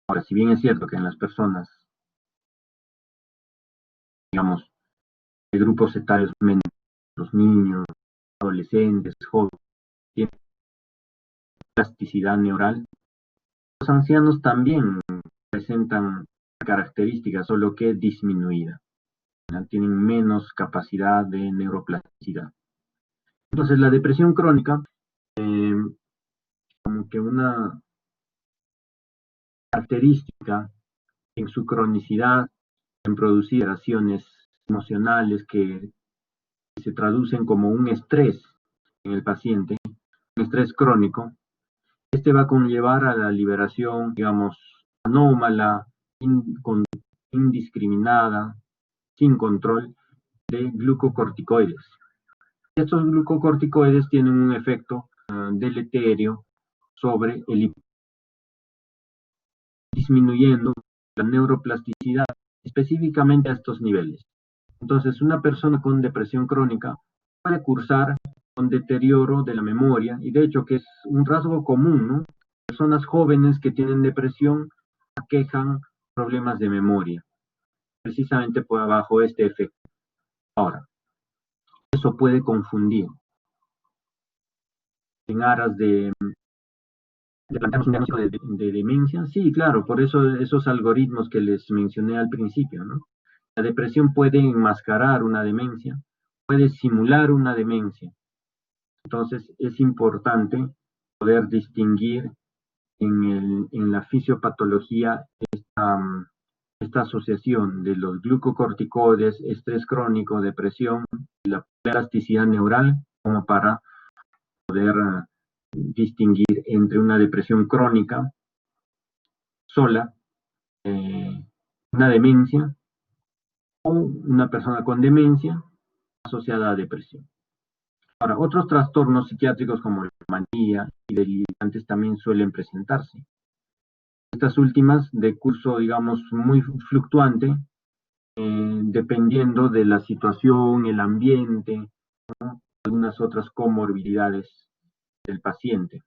Ahora, si bien es cierto que en las personas, digamos, de grupos etarios menores, los niños, adolescentes, jóvenes, tienen plasticidad neural, los ancianos también presentan características, solo que disminuida. Tienen menos capacidad de neuroplasticidad. Entonces, la depresión crónica, como que una característica en su cronicidad, en producir reacciones emocionales que se traducen como un estrés en el paciente, un estrés crónico. Este va a conllevar a la liberación, digamos, anómala, indiscriminada, sin control, de glucocorticoides. Estos glucocorticoides tienen un efecto deleterio sobre el disminuyendo la neuroplasticidad, específicamente a estos niveles. Entonces, una persona con depresión crónica puede cursar con deterioro de la memoria, y de hecho que es un rasgo común, ¿no? Personas jóvenes que tienen depresión aquejan problemas de memoria, precisamente por bajo este efecto. Ahora, eso puede confundir en aras de planteamos un diagnóstico de demencia. Sí, claro, por eso esos algoritmos que les mencioné al principio, ¿no? La depresión puede enmascarar una demencia, puede simular una demencia. Entonces, es importante poder distinguir en la fisiopatología esta asociación de los glucocorticoides, estrés crónico, depresión, y la plasticidad neural, como para poder distinguir entre una depresión crónica sola, una demencia, o una persona con demencia asociada a depresión. Ahora, otros trastornos psiquiátricos como la manía y delirantes también suelen presentarse. Estas últimas de curso, digamos, muy fluctuante, dependiendo de la situación, el ambiente, ¿no? Algunas otras comorbilidades del paciente.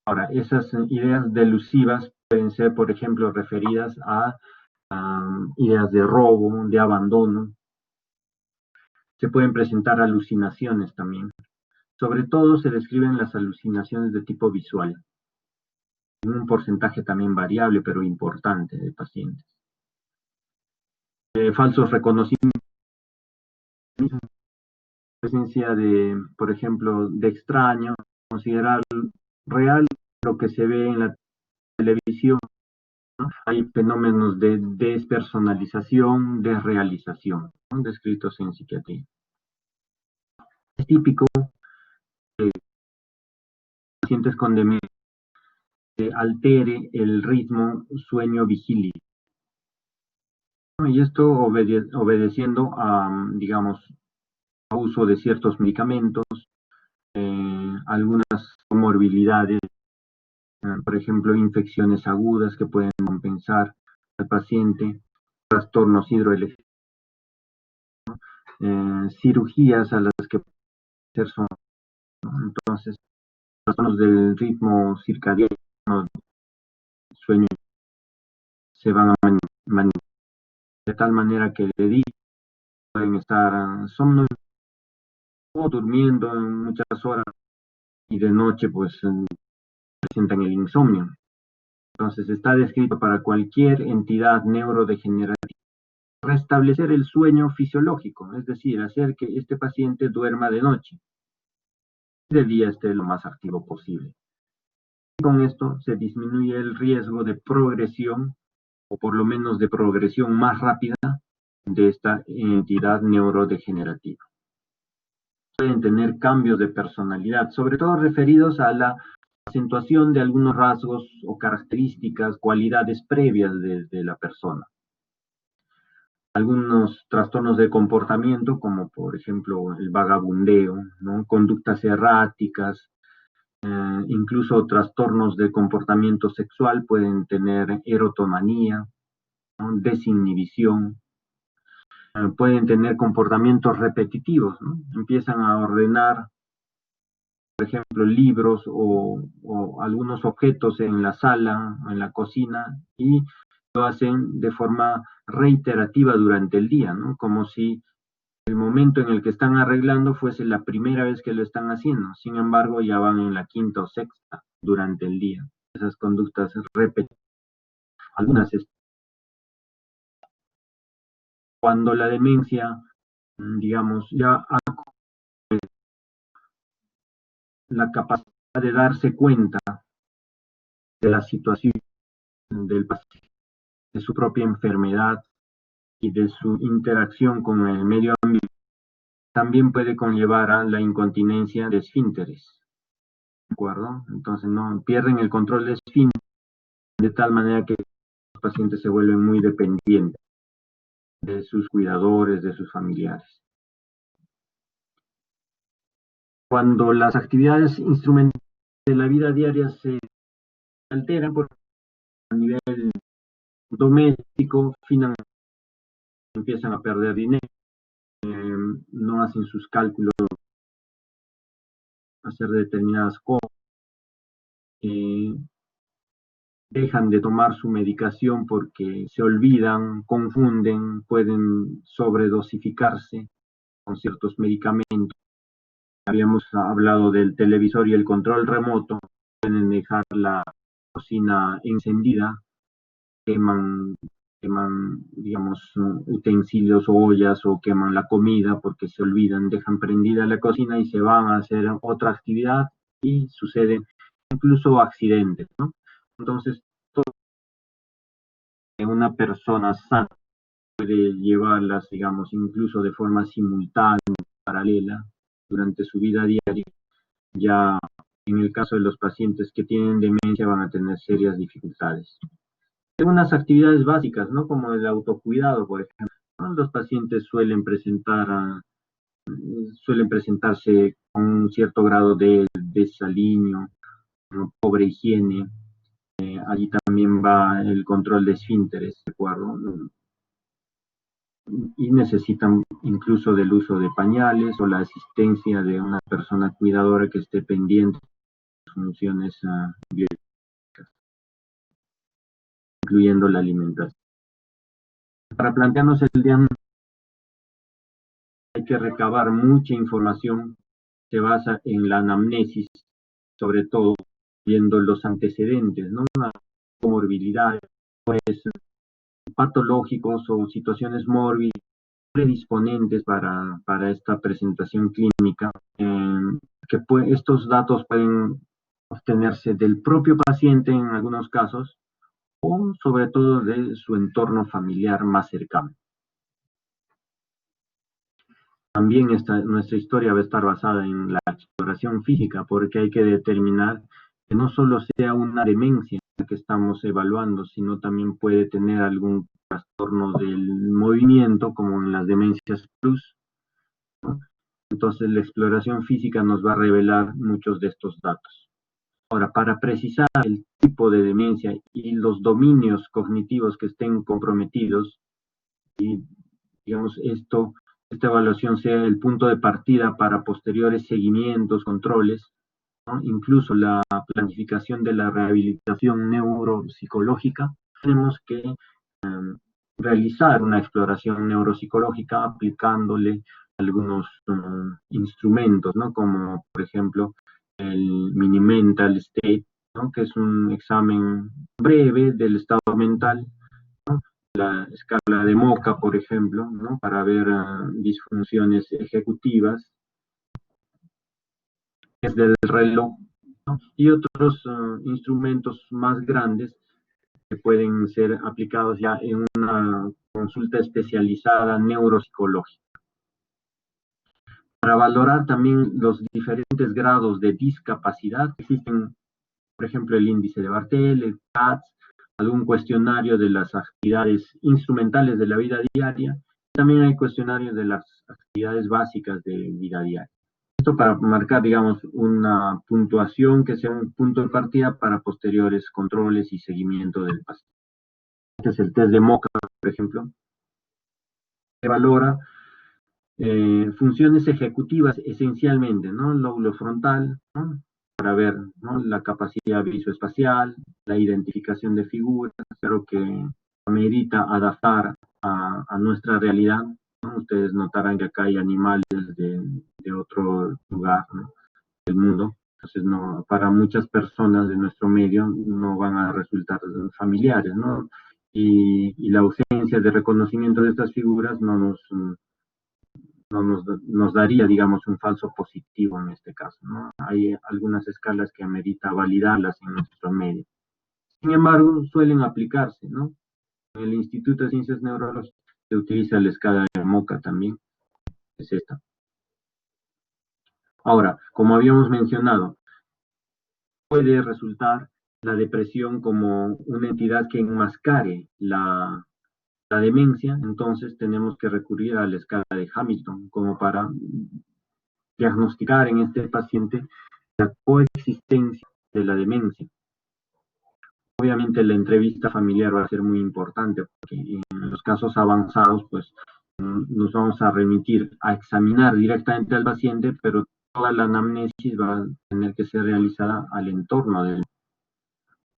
Ahora, esas ideas delusivas pueden ser, por ejemplo, referidas a ideas de robo, de abandono. Se pueden presentar alucinaciones también. Sobre todo se describen las alucinaciones de tipo visual, en un porcentaje también variable, pero importante de pacientes. Falsos reconocimientos, presencia de, por ejemplo, de extraños, considerar real lo que se ve en la televisión, ¿no? Hay fenómenos de despersonalización, desrealización, ¿no? Descritos en psiquiatría. Es típico que pacientes con demencia altere el ritmo sueño-vigilia, ¿no? Y esto obedeciendo a, digamos, a uso de ciertos medicamentos, algunas comorbilidades, por ejemplo, infecciones agudas que pueden compensar al paciente, trastornos hidroeléctricos, cirugías a las que hacer son, ¿no? Entonces, trastornos del ritmo circadiano, sueño, se van a manifestar de tal manera que de día pueden estar somnolentos o durmiendo en muchas horas y de noche pues presentan el insomnio. Entonces está descrito para cualquier entidad neurodegenerativa restablecer el sueño fisiológico, es decir, hacer que este paciente duerma de noche y de día esté lo más activo posible. Y con esto se disminuye el riesgo de progresión, o por lo menos de progresión más rápida, de esta entidad neurodegenerativa. Pueden tener cambios de personalidad, sobre todo referidos a la acentuación de algunos rasgos o características, cualidades previas de la persona. Algunos trastornos de comportamiento, como por ejemplo el vagabundeo, ¿no? Conductas erráticas, incluso trastornos de comportamiento sexual pueden tener erotomanía, ¿no? Desinhibición, pueden tener comportamientos repetitivos, ¿no? Empiezan a ordenar, por ejemplo, libros o algunos objetos en la sala o en la cocina y lo hacen de forma reiterativa durante el día, ¿no? Como si el momento en el que están arreglando fuese la primera vez que lo están haciendo. Sin embargo, ya van en la quinta o sexta durante el día. Esas conductas repetitivas. Algunas, cuando la demencia, digamos, ya ha la capacidad de darse cuenta de la situación del paciente, de su propia enfermedad y de su interacción con el medio ambiente, también puede conllevar a la incontinencia de esfínteres, ¿de acuerdo? Entonces no pierden el control de esfínteres de tal manera que los pacientes se vuelven muy dependientes de sus cuidadores, de sus familiares. Cuando las actividades instrumentales de la vida diaria se alteran por a nivel doméstico, financiero, empiezan a perder dinero, no hacen sus cálculos, hacer determinadas cosas, dejan de tomar su medicación porque se olvidan, confunden, pueden sobredosificarse con ciertos medicamentos. Habíamos hablado del televisor y el control remoto, pueden dejar la cocina encendida, queman, digamos, utensilios o ollas o queman la comida porque se olvidan, dejan prendida la cocina y se van a hacer otra actividad y suceden incluso accidentes, ¿no? Entonces, una persona sana puede llevarlas, digamos, incluso de forma simultánea, paralela, durante su vida diaria. Ya en el caso de los pacientes que tienen demencia van a tener serias dificultades. Algunas actividades básicas, ¿no? Como el autocuidado, por ejemplo, ¿no? Los pacientes suelen presentarse con un cierto grado de desaliño, ¿no? Pobre higiene. Allí también va el control de esfínteres, ¿de acuerdo? Y necesitan incluso del uso de pañales o la asistencia de una persona cuidadora que esté pendiente de sus funciones biológicas, incluyendo la alimentación. Para plantearnos el diagnóstico hay que recabar mucha información, se basa en la anamnesis, sobre todo viendo los antecedentes, ¿no? Una comorbilidad, pues, patológicos o situaciones mórbidas predisponentes para esta presentación clínica, que estos datos pueden obtenerse del propio paciente en algunos casos o sobre todo de su entorno familiar más cercano. También nuestra historia va a estar basada en la exploración física porque hay que determinar que no solo sea una demencia la que estamos evaluando, sino también puede tener algún trastorno del movimiento como en las demencias plus, ¿no? Entonces la exploración física nos va a revelar muchos de estos datos. Ahora, para precisar el tipo de demencia y los dominios cognitivos que estén comprometidos, y digamos esta evaluación sea el punto de partida para posteriores seguimientos, controles, ¿no? Incluso la planificación de la rehabilitación neuropsicológica, tenemos que realizar una exploración neuropsicológica aplicándole algunos instrumentos, ¿no? Como por ejemplo el Mini Mental State, ¿no? Que es un examen breve del estado mental, ¿no? La escala de Moca, por ejemplo, ¿no? Para ver disfunciones ejecutivas, es del reloj, ¿no? Y otros instrumentos más grandes que pueden ser aplicados ya en una consulta especializada neuropsicológica. Para valorar también los diferentes grados de discapacidad, existen, por ejemplo, el índice de Bartel, el CATS, algún cuestionario de las actividades instrumentales de la vida diaria. También hay cuestionarios de las actividades básicas de vida diaria. Esto para marcar, digamos, una puntuación que sea un punto de partida para posteriores controles y seguimiento del paciente. Este es el test de Moca, por ejemplo, que valora funciones ejecutivas esencialmente, ¿no? El lóbulo frontal, ¿no? Para ver, ¿no? La capacidad visoespacial, la identificación de figuras, pero que amerita adaptar a nuestra realidad, ¿no? Ustedes notarán que acá hay animales de otro lugar, ¿no? Del mundo. Entonces, no, para muchas personas de nuestro medio no van a resultar familiares, ¿no? Y la ausencia de reconocimiento de estas figuras nos daría, digamos, un falso positivo en este caso, ¿no? Hay algunas escalas que amerita validarlas en nuestro medio. Sin embargo, suelen aplicarse, ¿no? En el Instituto de Ciencias Neurológicas se utiliza la escala de Moca también, es esta. Ahora, como habíamos mencionado, puede resultar la depresión como una entidad que enmascare la demencia, entonces tenemos que recurrir a la escala de Hamilton como para diagnosticar en este paciente la coexistencia de la demencia. Obviamente la entrevista familiar va a ser muy importante porque en los casos avanzados pues nos vamos a remitir a examinar directamente al paciente, pero toda la anamnesis va a tener que ser realizada al entorno del.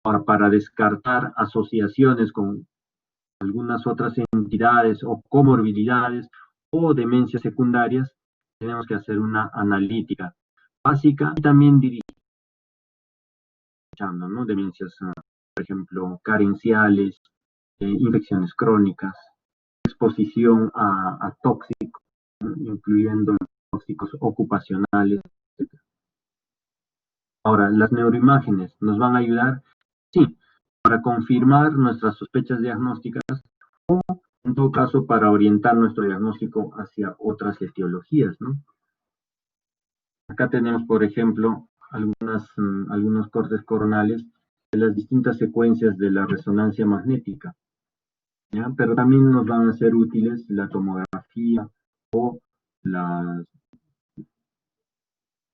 Ahora, para descartar asociaciones con algunas otras entidades o comorbilidades o demencias secundarias, tenemos que hacer una analítica básica y también dirigida escuchando, ¿no? Demencias, por ejemplo, carenciales, infecciones crónicas, exposición a tóxicos, ¿no? Incluyendo tóxicos ocupacionales, etc. Ahora, las neuroimágenes nos van a ayudar, sí, para confirmar nuestras sospechas diagnósticas, en todo caso para orientar nuestro diagnóstico hacia otras etiologías, ¿no? Acá tenemos, por ejemplo, algunos cortes coronales de las distintas secuencias de la resonancia magnética, ¿ya? Pero también nos van a ser útiles la tomografía o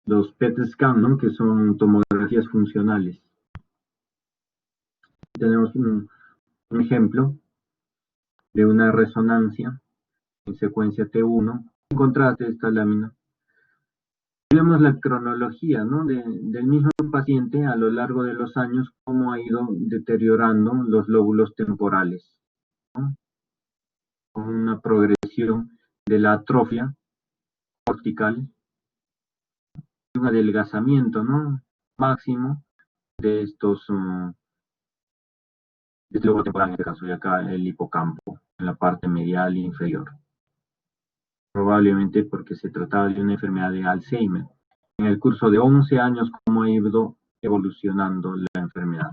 los PET scan, ¿no? Que son tomografías funcionales. Tenemos un ejemplo de una resonancia en secuencia T1. En contraste, esta lámina. Vemos la cronología, ¿no? del mismo paciente a lo largo de los años, cómo ha ido deteriorando los lóbulos temporales, ¿no? Con una progresión de la atrofia cortical y un adelgazamiento, ¿no? Máximo de de este lóbulo temporal, en este caso, y acá el hipocampo, en la parte medial e inferior. Probablemente porque se trataba de una enfermedad de Alzheimer. En el curso de 11 años, cómo ha ido evolucionando la enfermedad.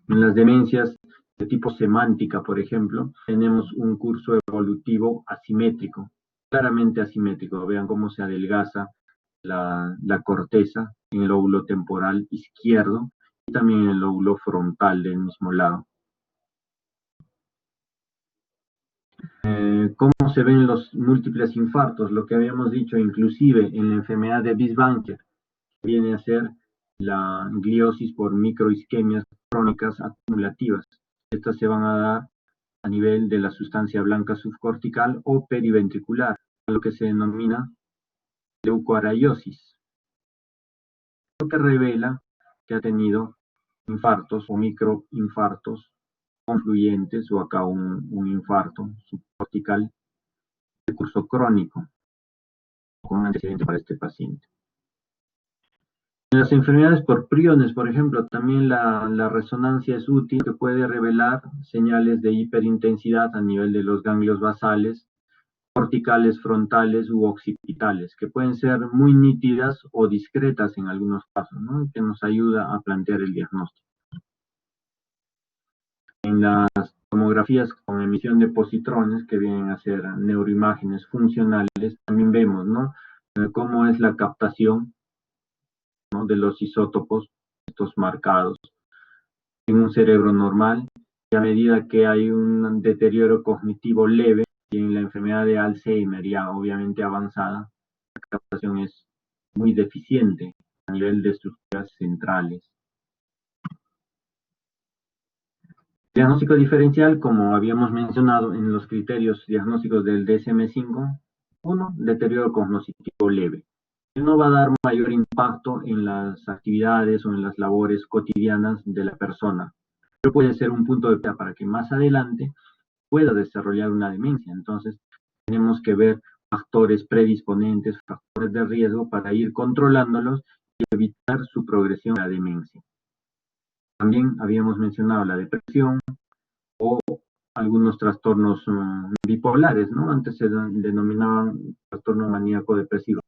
En las demencias de tipo semántica, por ejemplo, tenemos un curso evolutivo asimétrico, claramente asimétrico. Vean cómo se adelgaza la corteza en el lóbulo temporal izquierdo y también en el lóbulo frontal del mismo lado. ¿Cómo se ven los múltiples infartos? Lo que habíamos dicho, inclusive en la enfermedad de Biesbacher, viene a ser la gliosis por microisquemias crónicas acumulativas. Estas se van a dar a nivel de la sustancia blanca subcortical o periventricular, lo que se denomina leucoaraiosis, lo que revela que ha tenido infartos o microinfartos confluyentes o acá un infarto subcortical de curso crónico con un antecedente para este paciente. En las enfermedades por priones, por ejemplo, también la resonancia es útil, que puede revelar señales de hiperintensidad a nivel de los ganglios basales, corticales, frontales u occipitales, que pueden ser muy nítidas o discretas en algunos casos, ¿no? Que nos ayuda a plantear el diagnóstico. En las tomografías con emisión de positrones, que vienen a ser neuroimágenes funcionales, también vemos, ¿no? Cómo es la captación, ¿no? De los isótopos, estos marcados, en un cerebro normal, y a medida que hay un deterioro cognitivo leve, y en la enfermedad de Alzheimer ya obviamente avanzada, la captación es muy deficiente a nivel de estructuras centrales. Diagnóstico diferencial, como habíamos mencionado en los criterios diagnósticos del DSM-5, 1, deterioro cognitivo leve. No va a dar mayor impacto en las actividades o en las labores cotidianas de la persona, pero puede ser un punto de vista para que más adelante pueda desarrollar una demencia. Entonces, tenemos que ver factores predisponentes, factores de riesgo para ir controlándolos y evitar su progresión a la demencia. También habíamos mencionado la depresión o algunos trastornos bipolares, ¿no? Antes se denominaban trastorno maníaco depresivo.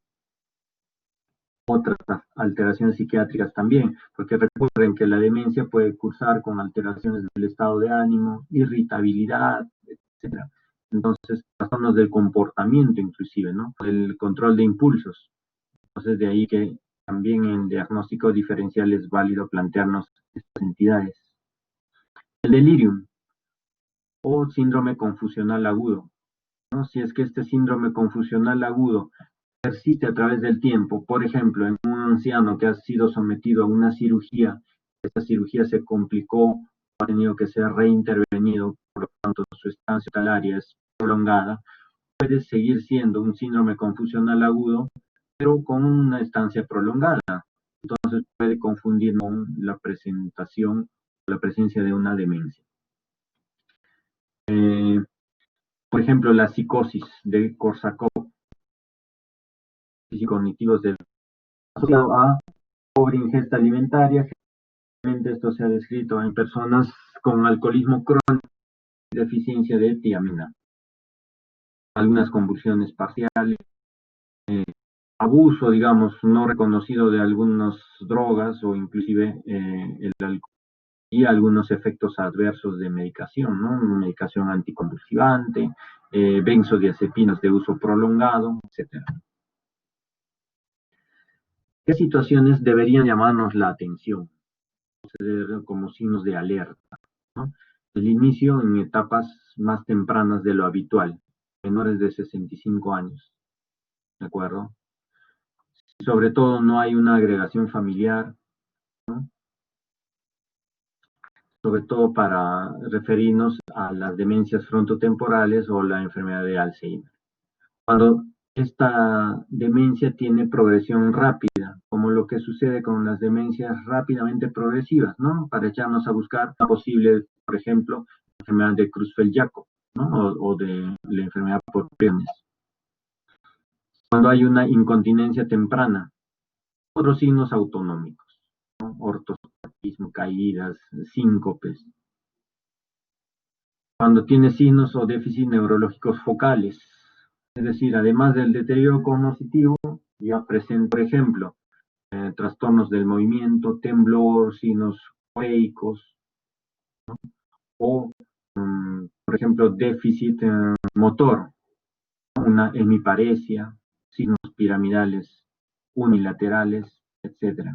Otras alteraciones psiquiátricas también, porque recuerden que la demencia puede cursar con alteraciones del estado de ánimo, irritabilidad, etc. Entonces, trastornos del comportamiento inclusive, ¿no? El control de impulsos. Entonces, de ahí que también en diagnóstico diferencial es válido plantearnos estas entidades. El delirium o síndrome confusional agudo, ¿no? Si es que este síndrome confusional agudo persiste a través del tiempo, por ejemplo, en un anciano que ha sido sometido a una cirugía, esta cirugía se complicó, ha tenido que ser reintervenido, por lo tanto su estancia hospitalaria es prolongada, puede seguir siendo un síndrome confusional agudo, pero con una estancia prolongada. Entonces puede confundir con la presentación, la presencia de una demencia. Por ejemplo, la psicosis de Korsakoff, cognitivos asociado a pobre ingesta alimentaria. Generalmente esto se ha descrito en personas con alcoholismo crónico y deficiencia de tiamina. Algunas convulsiones parciales, abuso, digamos, no reconocido de algunas drogas o inclusive el alcohol y algunos efectos adversos de medicación, ¿no? Medicación anticonvulsivante, benzodiazepinas de uso prolongado, etc. ¿Qué situaciones deberían llamarnos la atención? Como signos de alerta, ¿no? El inicio en etapas más tempranas de lo habitual, menores de 65 años, ¿de acuerdo? Sobre todo no hay una agregación familiar, ¿no? Sobre todo para referirnos a las demencias frontotemporales o la enfermedad de Alzheimer. Cuando esta demencia tiene progresión rápida, como lo que sucede con las demencias rápidamente progresivas, ¿no? Para echarnos a buscar una posible, por ejemplo, enfermedad de Creutzfeldt-Jakob, ¿no? O de la enfermedad por Piones. Cuando hay una incontinencia temprana, otros signos autonómicos, ¿no? Ortostatismo, caídas, síncopes. Cuando tiene signos o déficits neurológicos focales, es decir, además del deterioro cognitivo, ya presenta, por ejemplo, trastornos del movimiento, temblor, signos hueicos, ¿no? O, por ejemplo, déficit motor, una hemiparesia, signos piramidales unilaterales, etc.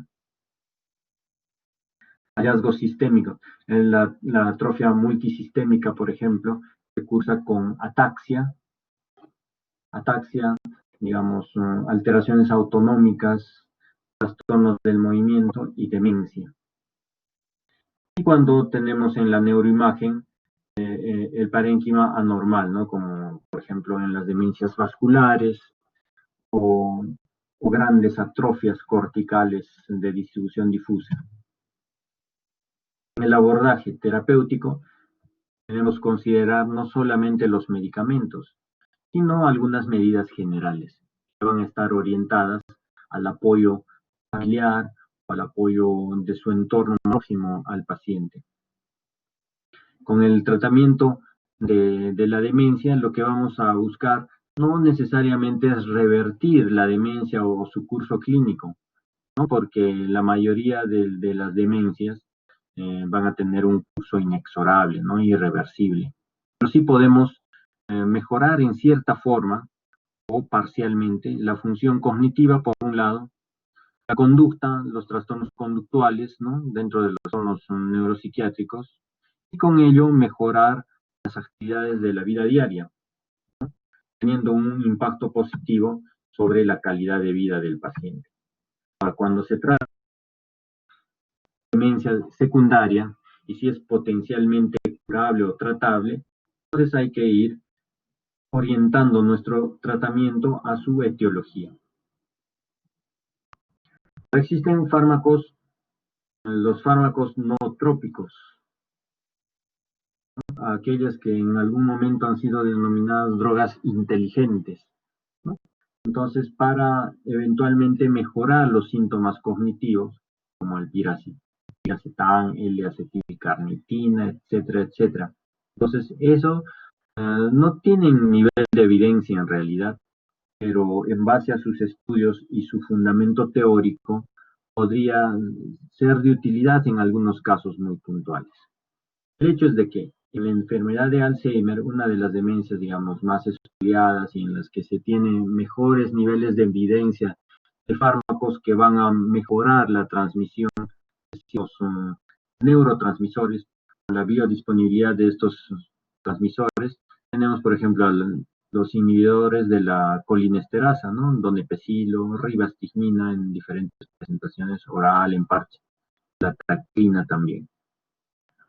Hallazgos sistémicos. La atrofia multisistémica, por ejemplo, se cursa con ataxia, digamos, alteraciones autonómicas, trastornos del movimiento y demencia. Y cuando tenemos en la neuroimagen el parénquima anormal, ¿no? Como por ejemplo en las demencias vasculares o grandes atrofias corticales de distribución difusa. En el abordaje terapéutico debemos considerar no solamente los medicamentos, sino algunas medidas generales que van a estar orientadas al apoyo familiar o al apoyo de su entorno próximo al paciente. Con el tratamiento de la demencia, lo que vamos a buscar no necesariamente es revertir la demencia o su curso clínico, ¿no? Porque la mayoría de las demencias van a tener un curso inexorable, ¿no? Irreversible. Pero sí podemos mejorar en cierta forma o parcialmente la función cognitiva, por un lado, la conducta, los trastornos conductuales, ¿no? Dentro de los trastornos neuropsiquiátricos, y con ello mejorar las actividades de la vida diaria, ¿no? Teniendo un impacto positivo sobre la calidad de vida del paciente. Ahora, cuando se trata de demencia secundaria, y si es potencialmente curable o tratable, entonces hay que ir orientando nuestro tratamiento a su etiología. Existen fármacos, los fármacos no trópicos, ¿no? Aquellas que en algún momento han sido denominadas drogas inteligentes, ¿no? Entonces, para eventualmente mejorar los síntomas cognitivos, como el piracetán, L-acetilcarnitina, etcétera, etcétera. Entonces, eso no tienen nivel de evidencia en realidad, pero en base a sus estudios y su fundamento teórico, podría ser de utilidad en algunos casos muy puntuales. El hecho es de que en la enfermedad de Alzheimer, una de las demencias, digamos, más estudiadas y en las que se tienen mejores niveles de evidencia de fármacos que van a mejorar la transmisión de estos neurotransmisores, la biodisponibilidad de estos transmisores, tenemos, por ejemplo, los inhibidores de la colinesterasa, ¿no? Donepezilo, ribastigmina en diferentes presentaciones, oral, en parche, la tractina también.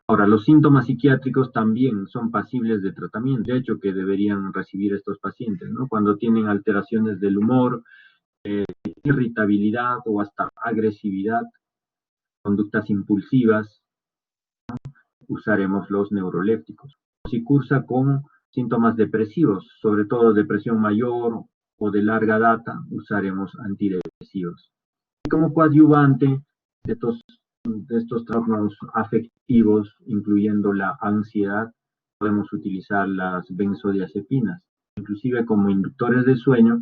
Ahora, los síntomas psiquiátricos también son pasibles de tratamiento, de hecho que deberían recibir estos pacientes, ¿no? Cuando tienen alteraciones del humor, irritabilidad o hasta agresividad, conductas impulsivas, usaremos los neurolépticos. Si cursa con síntomas depresivos, sobre todo depresión mayor o de larga data, usaremos antidepresivos. Y como coadyuvante de estos trastornos afectivos, incluyendo la ansiedad, podemos utilizar las benzodiazepinas, inclusive como inductores del sueño,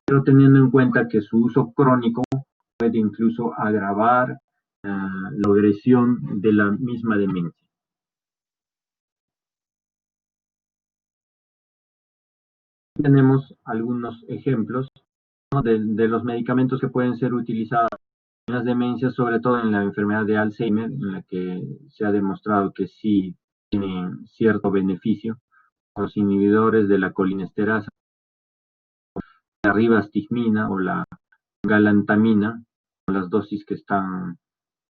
pero teniendo en cuenta que su uso crónico puede incluso agravar la agresión de la misma demencia. Tenemos algunos ejemplos, ¿no?, de los medicamentos que pueden ser utilizados en las demencias, sobre todo en la enfermedad de Alzheimer, en la que se ha demostrado que sí tienen cierto beneficio. Los inhibidores de la colinesterasa, la ribastigmina o la galantamina, con las dosis que están,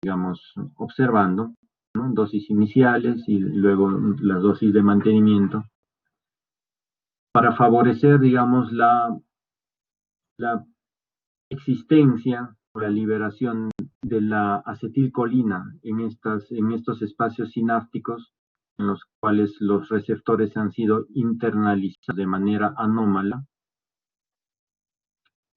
digamos, observando, ¿no?, dosis iniciales y luego las dosis de mantenimiento, para favorecer, digamos, la existencia o la liberación de la acetilcolina en estos espacios sinápticos en los cuales los receptores han sido internalizados de manera anómala,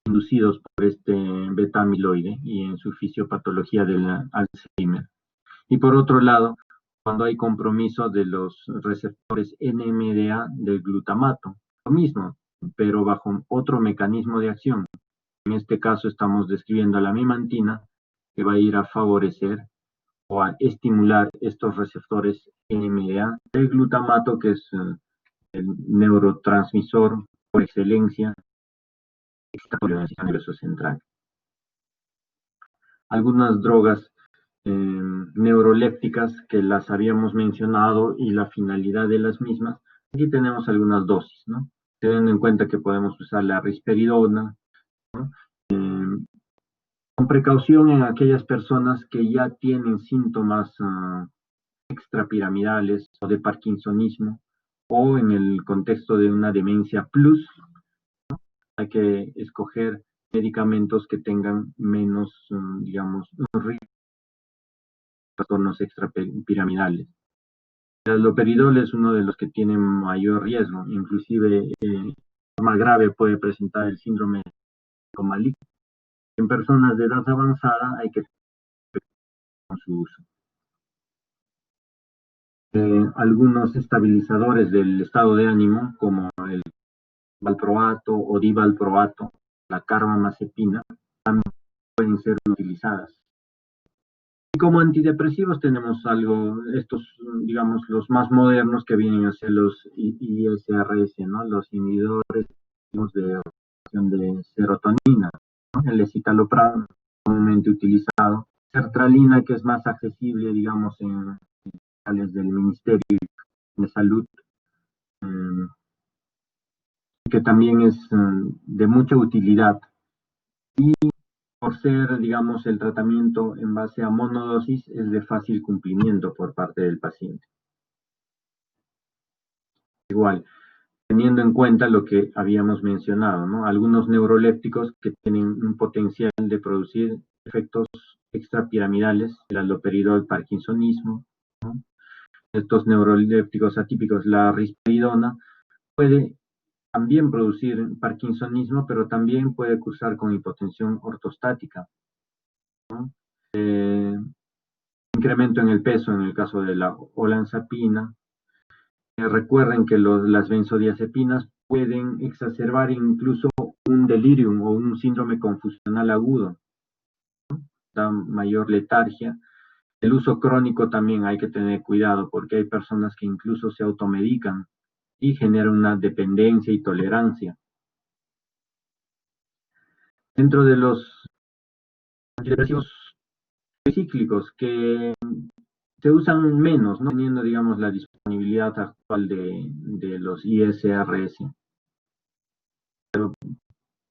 inducidos por este beta amiloide y en su fisiopatología del Alzheimer. Y por otro lado, cuando hay compromiso de los receptores NMDA del glutamato, lo mismo, pero bajo otro mecanismo de acción. En este caso estamos describiendo la mimantina, que va a ir a favorecer o a estimular estos receptores NMDA del glutamato, que es el neurotransmisor por excelencia excitatorio del sistema nervioso central. Algunas drogas neurolépticas que las habíamos mencionado y la finalidad de las mismas. Aquí tenemos algunas dosis, ¿no? Teniendo en cuenta que podemos usar la risperidona, ¿no?, con precaución en aquellas personas que ya tienen síntomas extrapiramidales o de parkinsonismo, o en el contexto de una demencia plus, ¿no?, hay que escoger medicamentos que tengan menos, digamos, trastornos extrapiramidales. El haloperidol es uno de los que tiene mayor riesgo, inclusive de forma grave puede presentar el síndrome maligno. En personas de edad avanzada hay que con su uso. Algunos estabilizadores del estado de ánimo, como el valproato o divalproato, la carbamazepina, también pueden ser utilizadas. Y como antidepresivos tenemos estos, digamos, los más modernos, que vienen a ser los ISRS, ¿no?, los inhibidores de serotonina, ¿no?, el escitalopram, comúnmente utilizado, sertralina, que es más accesible, digamos, en hospitales del Ministerio de Salud, que también es de mucha utilidad, y por ser, digamos, el tratamiento en base a monodosis, es de fácil cumplimiento por parte del paciente. Igual, teniendo en cuenta lo que habíamos mencionado, ¿no?, algunos neurolépticos que tienen un potencial de producir efectos extrapiramidales, el haloperidol, parkinsonismo, ¿no?, estos neurolépticos atípicos, la risperidona, puede también producir parkinsonismo, pero también puede cursar con hipotensión ortostática, ¿no? Incremento en el peso en el caso de la olanzapina. Recuerden que las benzodiazepinas pueden exacerbar incluso un delirium o un síndrome confusional agudo, ¿no?, da mayor letargia. El uso crónico también hay que tener cuidado, porque hay personas que incluso se automedican y generan una dependencia y tolerancia. Dentro de los antidepresivos cíclicos, que se usan menos, ¿no?, teniendo, digamos, la disponibilidad actual de los ISRS, pero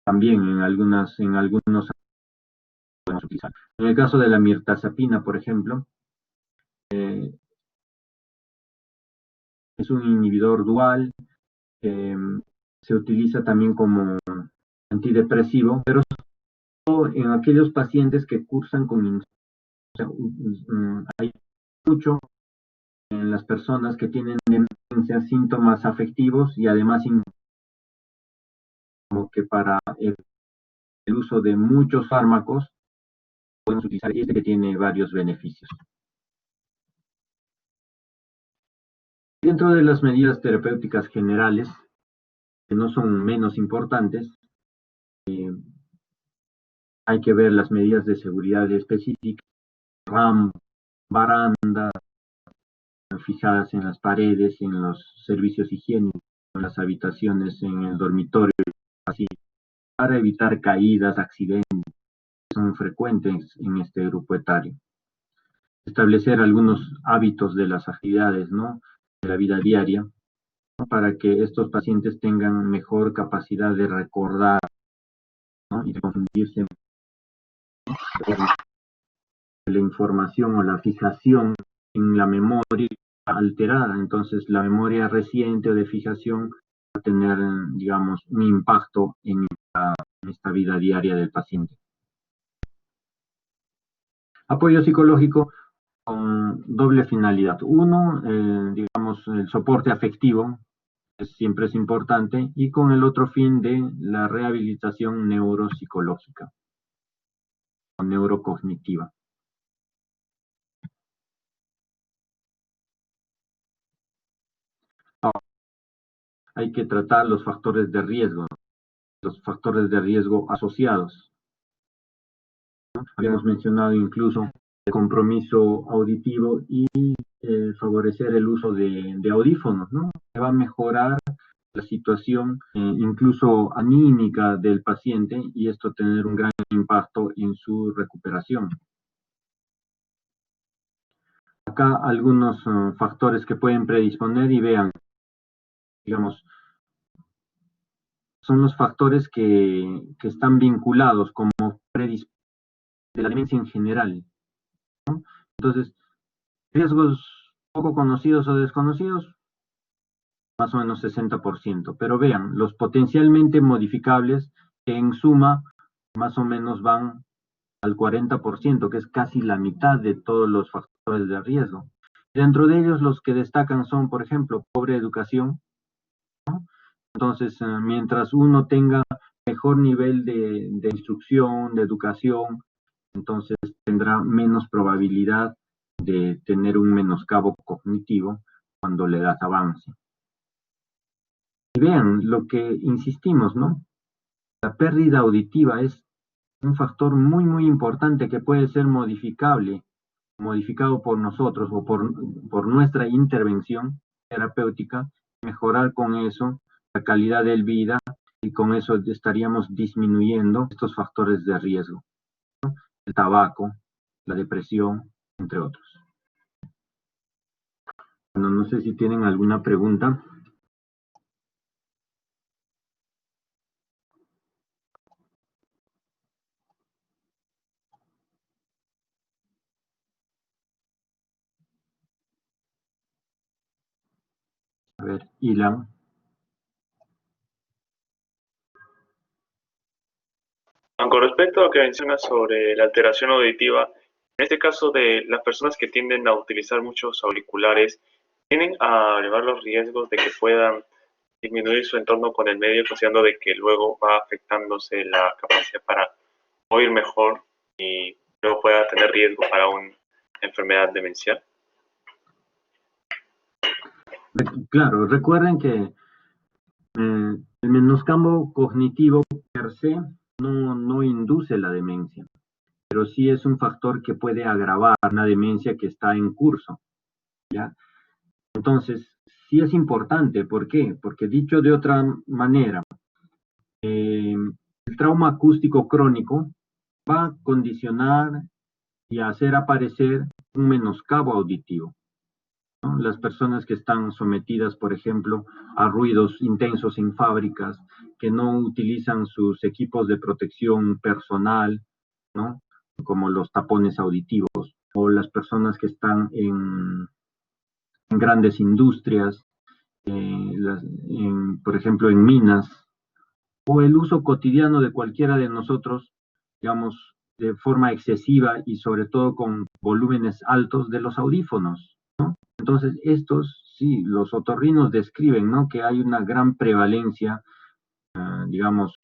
también en algunos podemos utilizar. En el caso de la mirtazapina, por ejemplo, es un inhibidor dual, se utiliza también como antidepresivo, pero en aquellos pacientes que cursan con insomnio. Hay mucho en las personas que tienen demencia, síntomas afectivos, y además como que para el uso de muchos fármacos podemos utilizar este que tiene varios beneficios. Dentro de las medidas terapéuticas generales, que no son menos importantes, hay que ver las medidas de seguridad específicas, rampas, barandas, fijadas en las paredes, en los servicios higiénicos, en las habitaciones, en el dormitorio, así, para evitar caídas, accidentes, que son frecuentes en este grupo etario. Establecer algunos hábitos de las actividades, ¿no?, de la vida diaria, ¿no?, para que estos pacientes tengan mejor capacidad de recordar, ¿no?, y de confundirse, la información o la fijación en la memoria alterada. Entonces, la memoria reciente o de fijación va a tener, digamos, un impacto en esta vida diaria del paciente. Apoyo psicológico con doble finalidad. Uno, digamos, el soporte afectivo, siempre es importante, y con el otro fin de la rehabilitación neuropsicológica o neurocognitiva. Hay que tratar los factores de riesgo asociados, ¿no? Habíamos mencionado incluso el compromiso auditivo y favorecer el uso de audífonos, ¿no?, que va a mejorar la situación incluso anímica del paciente, y esto tener un gran impacto en su recuperación. Acá algunos factores que pueden predisponer, y vean, digamos, son los factores que están vinculados como predisposición de la demencia en general, ¿no? Entonces, riesgos poco conocidos o desconocidos, más o menos 60%, pero vean, los potencialmente modificables, que en suma más o menos van al 40%, que es casi la mitad de todos los factores de riesgo. Dentro de ellos, los que destacan son, por ejemplo, pobre educación, ¿no? Entonces, mientras uno tenga mejor nivel de instrucción, de educación, entonces tendrá menos probabilidad de tener un menoscabo cognitivo cuando la edad avance. Y vean lo que insistimos, ¿no? La pérdida auditiva es un factor muy, muy importante que puede ser modificado por nosotros o por nuestra intervención terapéutica, mejorar con eso la calidad de vida, y con eso estaríamos disminuyendo estos factores de riesgo, ¿no?, el tabaco, la depresión, entre otros. Bueno, no sé si tienen alguna pregunta. A ver, Ilan. Con respecto a lo que mencionas sobre la alteración auditiva, en este caso de las personas que tienden a utilizar muchos auriculares, tienden a elevar los riesgos de que puedan disminuir su entorno con el medio, considerando de que luego va afectándose la capacidad para oír mejor y luego pueda tener riesgo para una enfermedad demencial. Claro, recuerden que el menoscabo cognitivo per se no induce la demencia, pero sí es un factor que puede agravar una demencia que está en curso, ¿ya? Entonces, sí es importante. ¿Por qué? Porque dicho de otra manera, el trauma acústico crónico va a condicionar y a hacer aparecer un menoscabo auditivo, ¿no? Las personas que están sometidas, por ejemplo, a ruidos intensos en fábricas, que no utilizan sus equipos de protección personal, ¿no?, como los tapones auditivos, o las personas que están en grandes industrias, por ejemplo, en minas, o el uso cotidiano de cualquiera de nosotros, digamos, de forma excesiva y sobre todo con volúmenes altos de los audífonos, ¿no? Entonces, estos, sí, los otorrinos describen, ¿no?, que hay una gran prevalencia, digamos,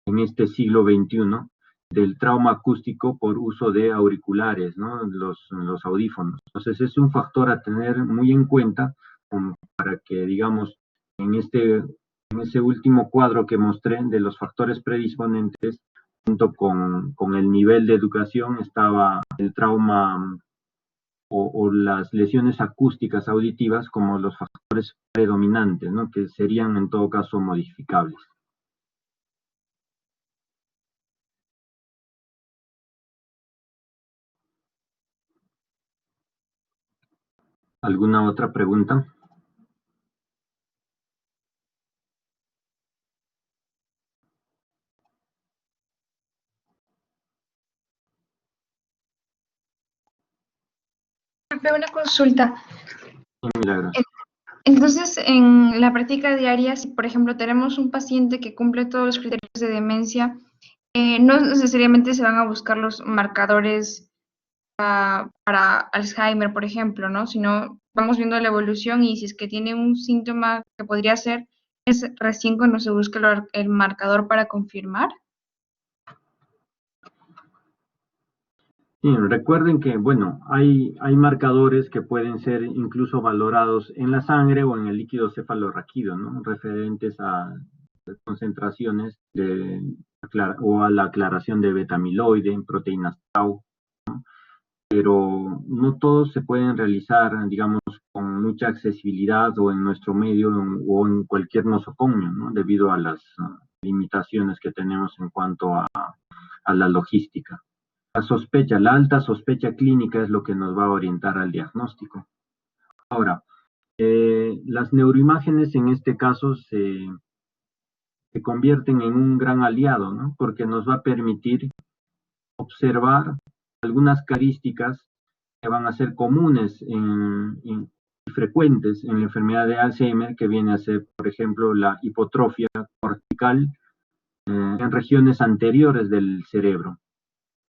en este siglo XXI, del trauma acústico por uso de auriculares, ¿no? Los audífonos. Entonces es un factor a tener muy en cuenta para que, digamos, en ese último cuadro que mostré de los factores predisponentes, junto con el nivel de educación, estaba el trauma o las lesiones acústicas auditivas como los factores predominantes, ¿no? Que serían en todo caso modificables. ¿Alguna otra pregunta? Una consulta. Milagros. Entonces, en la práctica diaria, si por ejemplo tenemos un paciente que cumple todos los criterios de demencia, no necesariamente se van a buscar los marcadores para Alzheimer, por ejemplo, ¿no? Sino vamos viendo la evolución y si es que tiene un síntoma que podría ser, es recién cuando se busca el marcador para confirmar. Sí, recuerden que, bueno, hay marcadores que pueden ser incluso valorados en la sangre o en el líquido cefalorraquídeo, ¿no? Referentes a concentraciones o a la aclaración de beta-amiloide, proteínas tau, pero no todos se pueden realizar, digamos, con mucha accesibilidad o en nuestro medio o en cualquier nosocomio, ¿no? Debido a las limitaciones que tenemos en cuanto a la logística. La alta sospecha clínica es lo que nos va a orientar al diagnóstico. Ahora, las neuroimágenes en este caso se convierten en un gran aliado, ¿no? Porque nos va a permitir observar algunas características que van a ser comunes y frecuentes en la enfermedad de Alzheimer, que viene a ser, por ejemplo, la hipotrofia cortical en regiones anteriores del cerebro,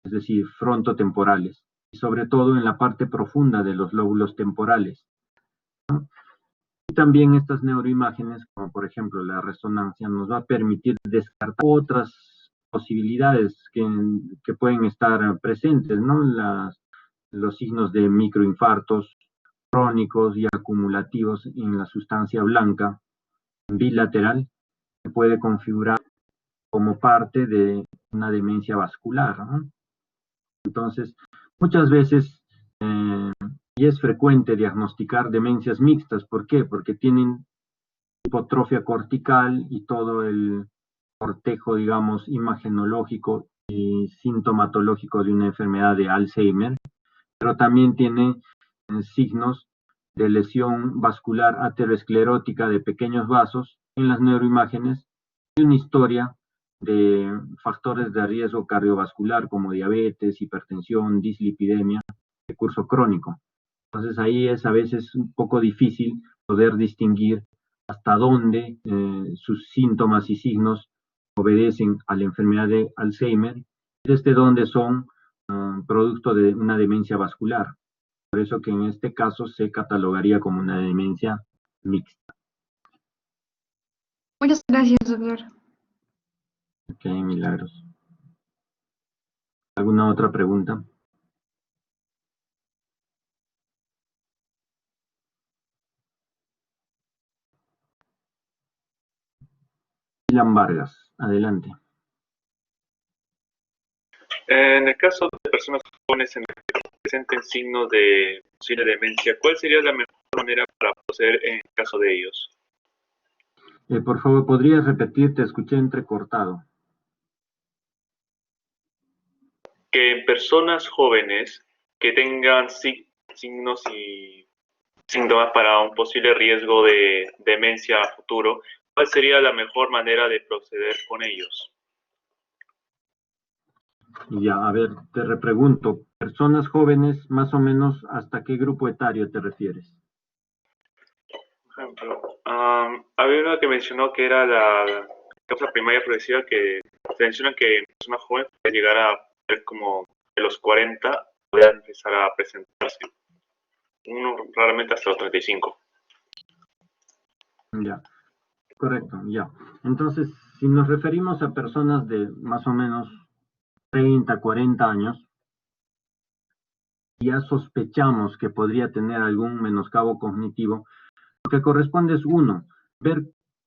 es decir, frontotemporales, y sobre todo en la parte profunda de los lóbulos temporales, ¿no? Y también estas neuroimágenes, como por ejemplo la resonancia, nos va a permitir descartar otras posibilidades que pueden estar presentes, ¿no? Los signos de microinfartos crónicos y acumulativos en la sustancia blanca bilateral se puede configurar como parte de una demencia vascular, ¿no? Entonces, muchas veces, y es frecuente diagnosticar demencias mixtas. ¿Por qué? Porque tienen hipotrofia cortical y todo el cortejo, digamos, imagenológico y sintomatológico de una enfermedad de Alzheimer, pero también tiene signos de lesión vascular aterosclerótica de pequeños vasos en las neuroimágenes y una historia de factores de riesgo cardiovascular como diabetes, hipertensión, dislipidemia de curso crónico. Entonces ahí es a veces un poco difícil poder distinguir hasta dónde sus síntomas y signos obedecen a la enfermedad de Alzheimer y desde dónde son producto de una demencia vascular. Por eso que en este caso se catalogaría como una demencia mixta. Muchas gracias, doctor. Ok, Milagros. ¿Alguna otra pregunta? Ilan Vargas, adelante. En el caso de personas jóvenes en las que presenten signos de posible demencia, ¿cuál sería la mejor manera para proceder en el caso de ellos? Por favor, ¿podrías repetir? Te escuché entrecortado. Que en personas jóvenes que tengan signos y síntomas para un posible riesgo de demencia a futuro, ¿cuál sería la mejor manera de proceder con ellos? Ya, a ver, te repregunto, personas jóvenes, más o menos, ¿hasta qué grupo etario te refieres? Por ejemplo, había una que mencionó que era la causa primaria progresiva, que se menciona que en personas jóvenes puede llegar a ser como de los 40, puede empezar a presentarse, uno raramente hasta los 35. Ya, correcto, ya. Entonces, si nos referimos a personas de más o menos 30, 40 años, ya sospechamos que podría tener algún menoscabo cognitivo, lo que corresponde es, uno, ver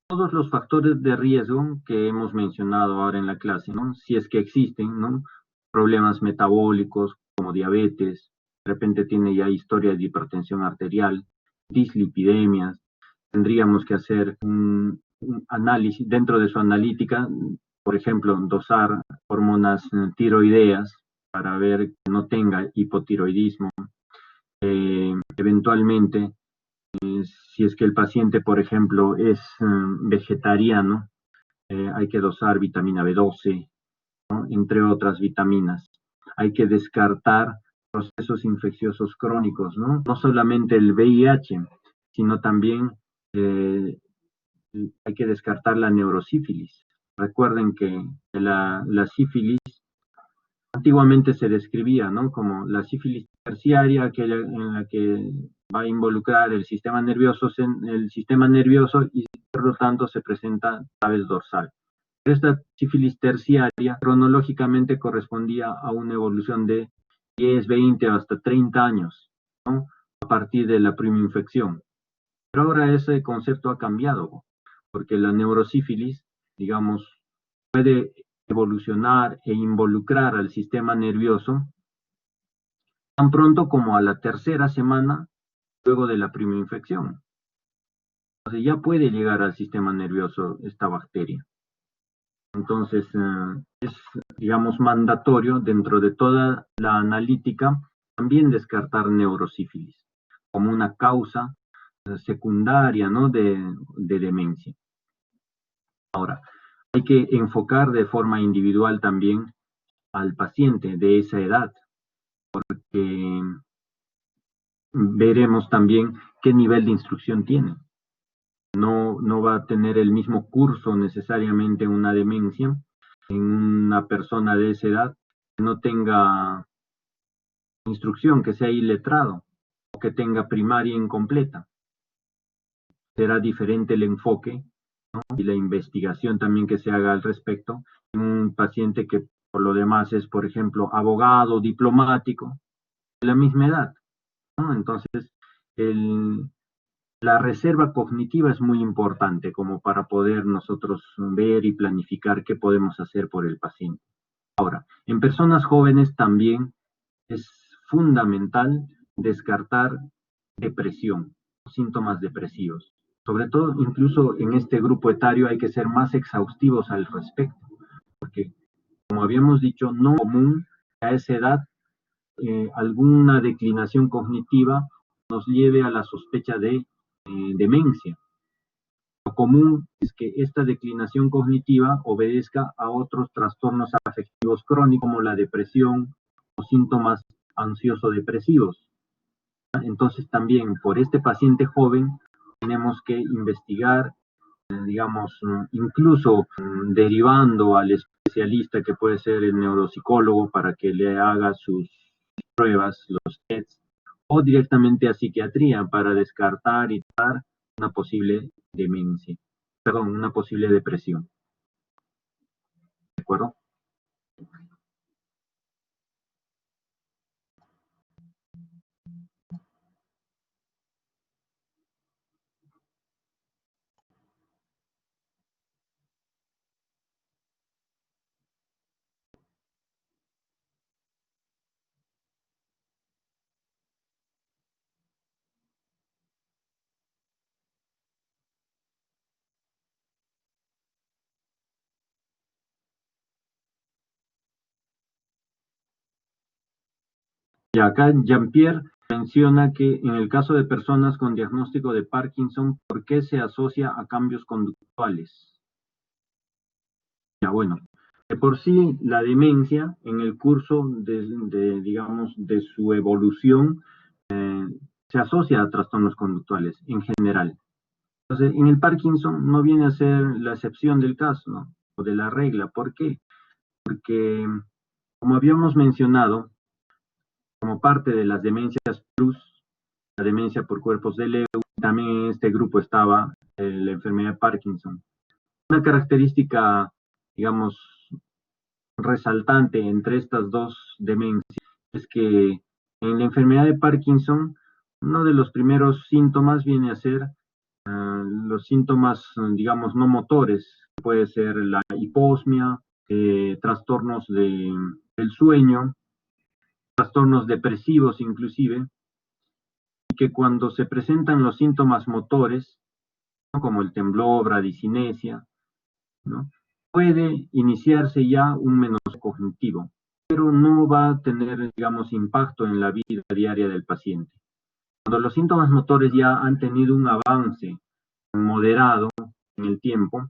todos los factores de riesgo que hemos mencionado ahora en la clase, ¿no? Si es que existen, ¿no? Problemas metabólicos como diabetes, de repente tiene ya historia de hipertensión arterial, dislipidemias, tendríamos que hacer un análisis dentro de su analítica, por ejemplo, dosar hormonas tiroideas para ver que no tenga hipotiroidismo. Eventualmente, si es que el paciente, por ejemplo, es vegetariano, hay que dosar vitamina B12, ¿no? Entre otras vitaminas. Hay que descartar procesos infecciosos crónicos, ¿no? No solamente el VIH, sino también hay que descartar la neurosífilis. Recuerden que la sífilis antiguamente se describía, ¿no? Como la sífilis terciaria, en la que va a involucrar el sistema nervioso y por lo tanto se presenta a través dorsal. Esta sífilis terciaria cronológicamente correspondía a una evolución de 10, 20 hasta 30 años, ¿no? A partir de la primera infección. Pero ahora ese concepto ha cambiado, porque la neurosífilis, digamos, puede evolucionar e involucrar al sistema nervioso tan pronto como a la tercera semana luego de la primera infección. Entonces ya puede llegar al sistema nervioso esta bacteria. Entonces es, digamos, mandatorio dentro de toda la analítica también descartar neurosífilis como una causa secundaria, ¿no? de demencia. Ahora, hay que enfocar de forma individual también al paciente de esa edad, porque veremos también qué nivel de instrucción tiene. No va a tener el mismo curso necesariamente una demencia en una persona de esa edad que no tenga instrucción, que sea iletrado o que tenga primaria incompleta. Será diferente el enfoque, ¿no? Y la investigación también que se haga al respecto en un paciente que por lo demás es, por ejemplo, abogado, diplomático, de la misma edad, ¿no? Entonces, la reserva cognitiva es muy importante como para poder nosotros ver y planificar qué podemos hacer por el paciente. Ahora, en personas jóvenes también es fundamental descartar depresión, síntomas depresivos. Sobre todo, incluso en este grupo etario hay que ser más exhaustivos al respecto, porque, como habíamos dicho, no es común a esa edad alguna declinación cognitiva nos lleve a la sospecha de demencia. Lo común es que esta declinación cognitiva obedezca a otros trastornos afectivos crónicos como la depresión o síntomas ansioso-depresivos. Entonces también por este paciente joven tenemos que investigar, digamos, incluso derivando al especialista que puede ser el neuropsicólogo para que le haga sus pruebas, los tests, o directamente a psiquiatría para descartar y tratar una posible demencia, perdón, una posible depresión. ¿De acuerdo? Y acá Jean-Pierre menciona que en el caso de personas con diagnóstico de Parkinson, ¿por qué se asocia a cambios conductuales? Ya, bueno, de por sí la demencia en el curso digamos, de su evolución se asocia a trastornos conductuales en general. Entonces, en el Parkinson no viene a ser la excepción del caso, ¿no? O de la regla. ¿Por qué? Porque, como habíamos mencionado, como parte de las demencias plus, la demencia por cuerpos de Lewy, también en este grupo estaba la enfermedad de Parkinson. Una característica, digamos, resaltante entre estas dos demencias es que en la enfermedad de Parkinson, uno de los primeros síntomas viene a ser los síntomas, digamos, no motores. Puede ser la hiposmia, trastornos del sueño, trastornos depresivos inclusive, y que cuando se presentan los síntomas motores, ¿no?, como el temblor, bradicinesia, ¿no?, puede iniciarse ya un menoscabo cognitivo, pero no va a tener, digamos, impacto en la vida diaria del paciente. Cuando los síntomas motores ya han tenido un avance moderado en el tiempo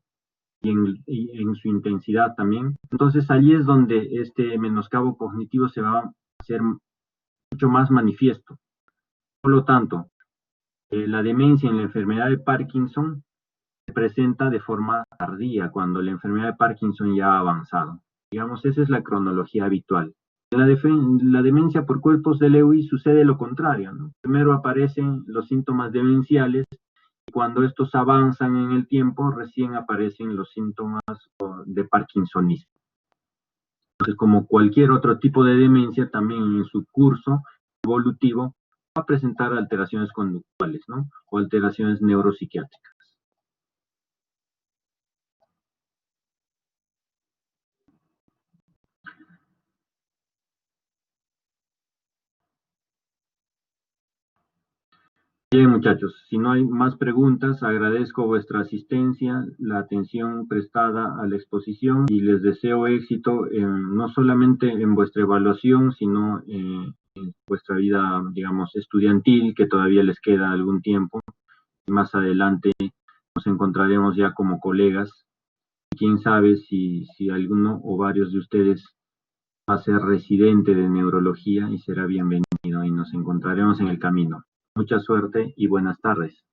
y en su intensidad también, entonces allí es donde este menoscabo cognitivo se va a hacer mucho más manifiesto. Por lo tanto, la demencia en la enfermedad de Parkinson se presenta de forma tardía, cuando la enfermedad de Parkinson ya ha avanzado. Digamos, esa es la cronología habitual. En la demencia por cuerpos de Lewy sucede lo contrario, ¿no? Primero aparecen los síntomas demenciales y cuando estos avanzan en el tiempo, recién aparecen los síntomas de parkinsonismo. Entonces, como cualquier otro tipo de demencia, también en su curso evolutivo va a presentar alteraciones conductuales, ¿no?, o alteraciones neuropsiquiátricas. Bien, muchachos, si no hay más preguntas, agradezco vuestra asistencia, la atención prestada a la exposición y les deseo éxito no solamente en vuestra evaluación, sino en vuestra vida, digamos, estudiantil, que todavía les queda algún tiempo. Más adelante nos encontraremos ya como colegas. Quién sabe si alguno o varios de ustedes va a ser residente de neurología y será bienvenido y nos encontraremos en el camino. Mucha suerte y buenas tardes.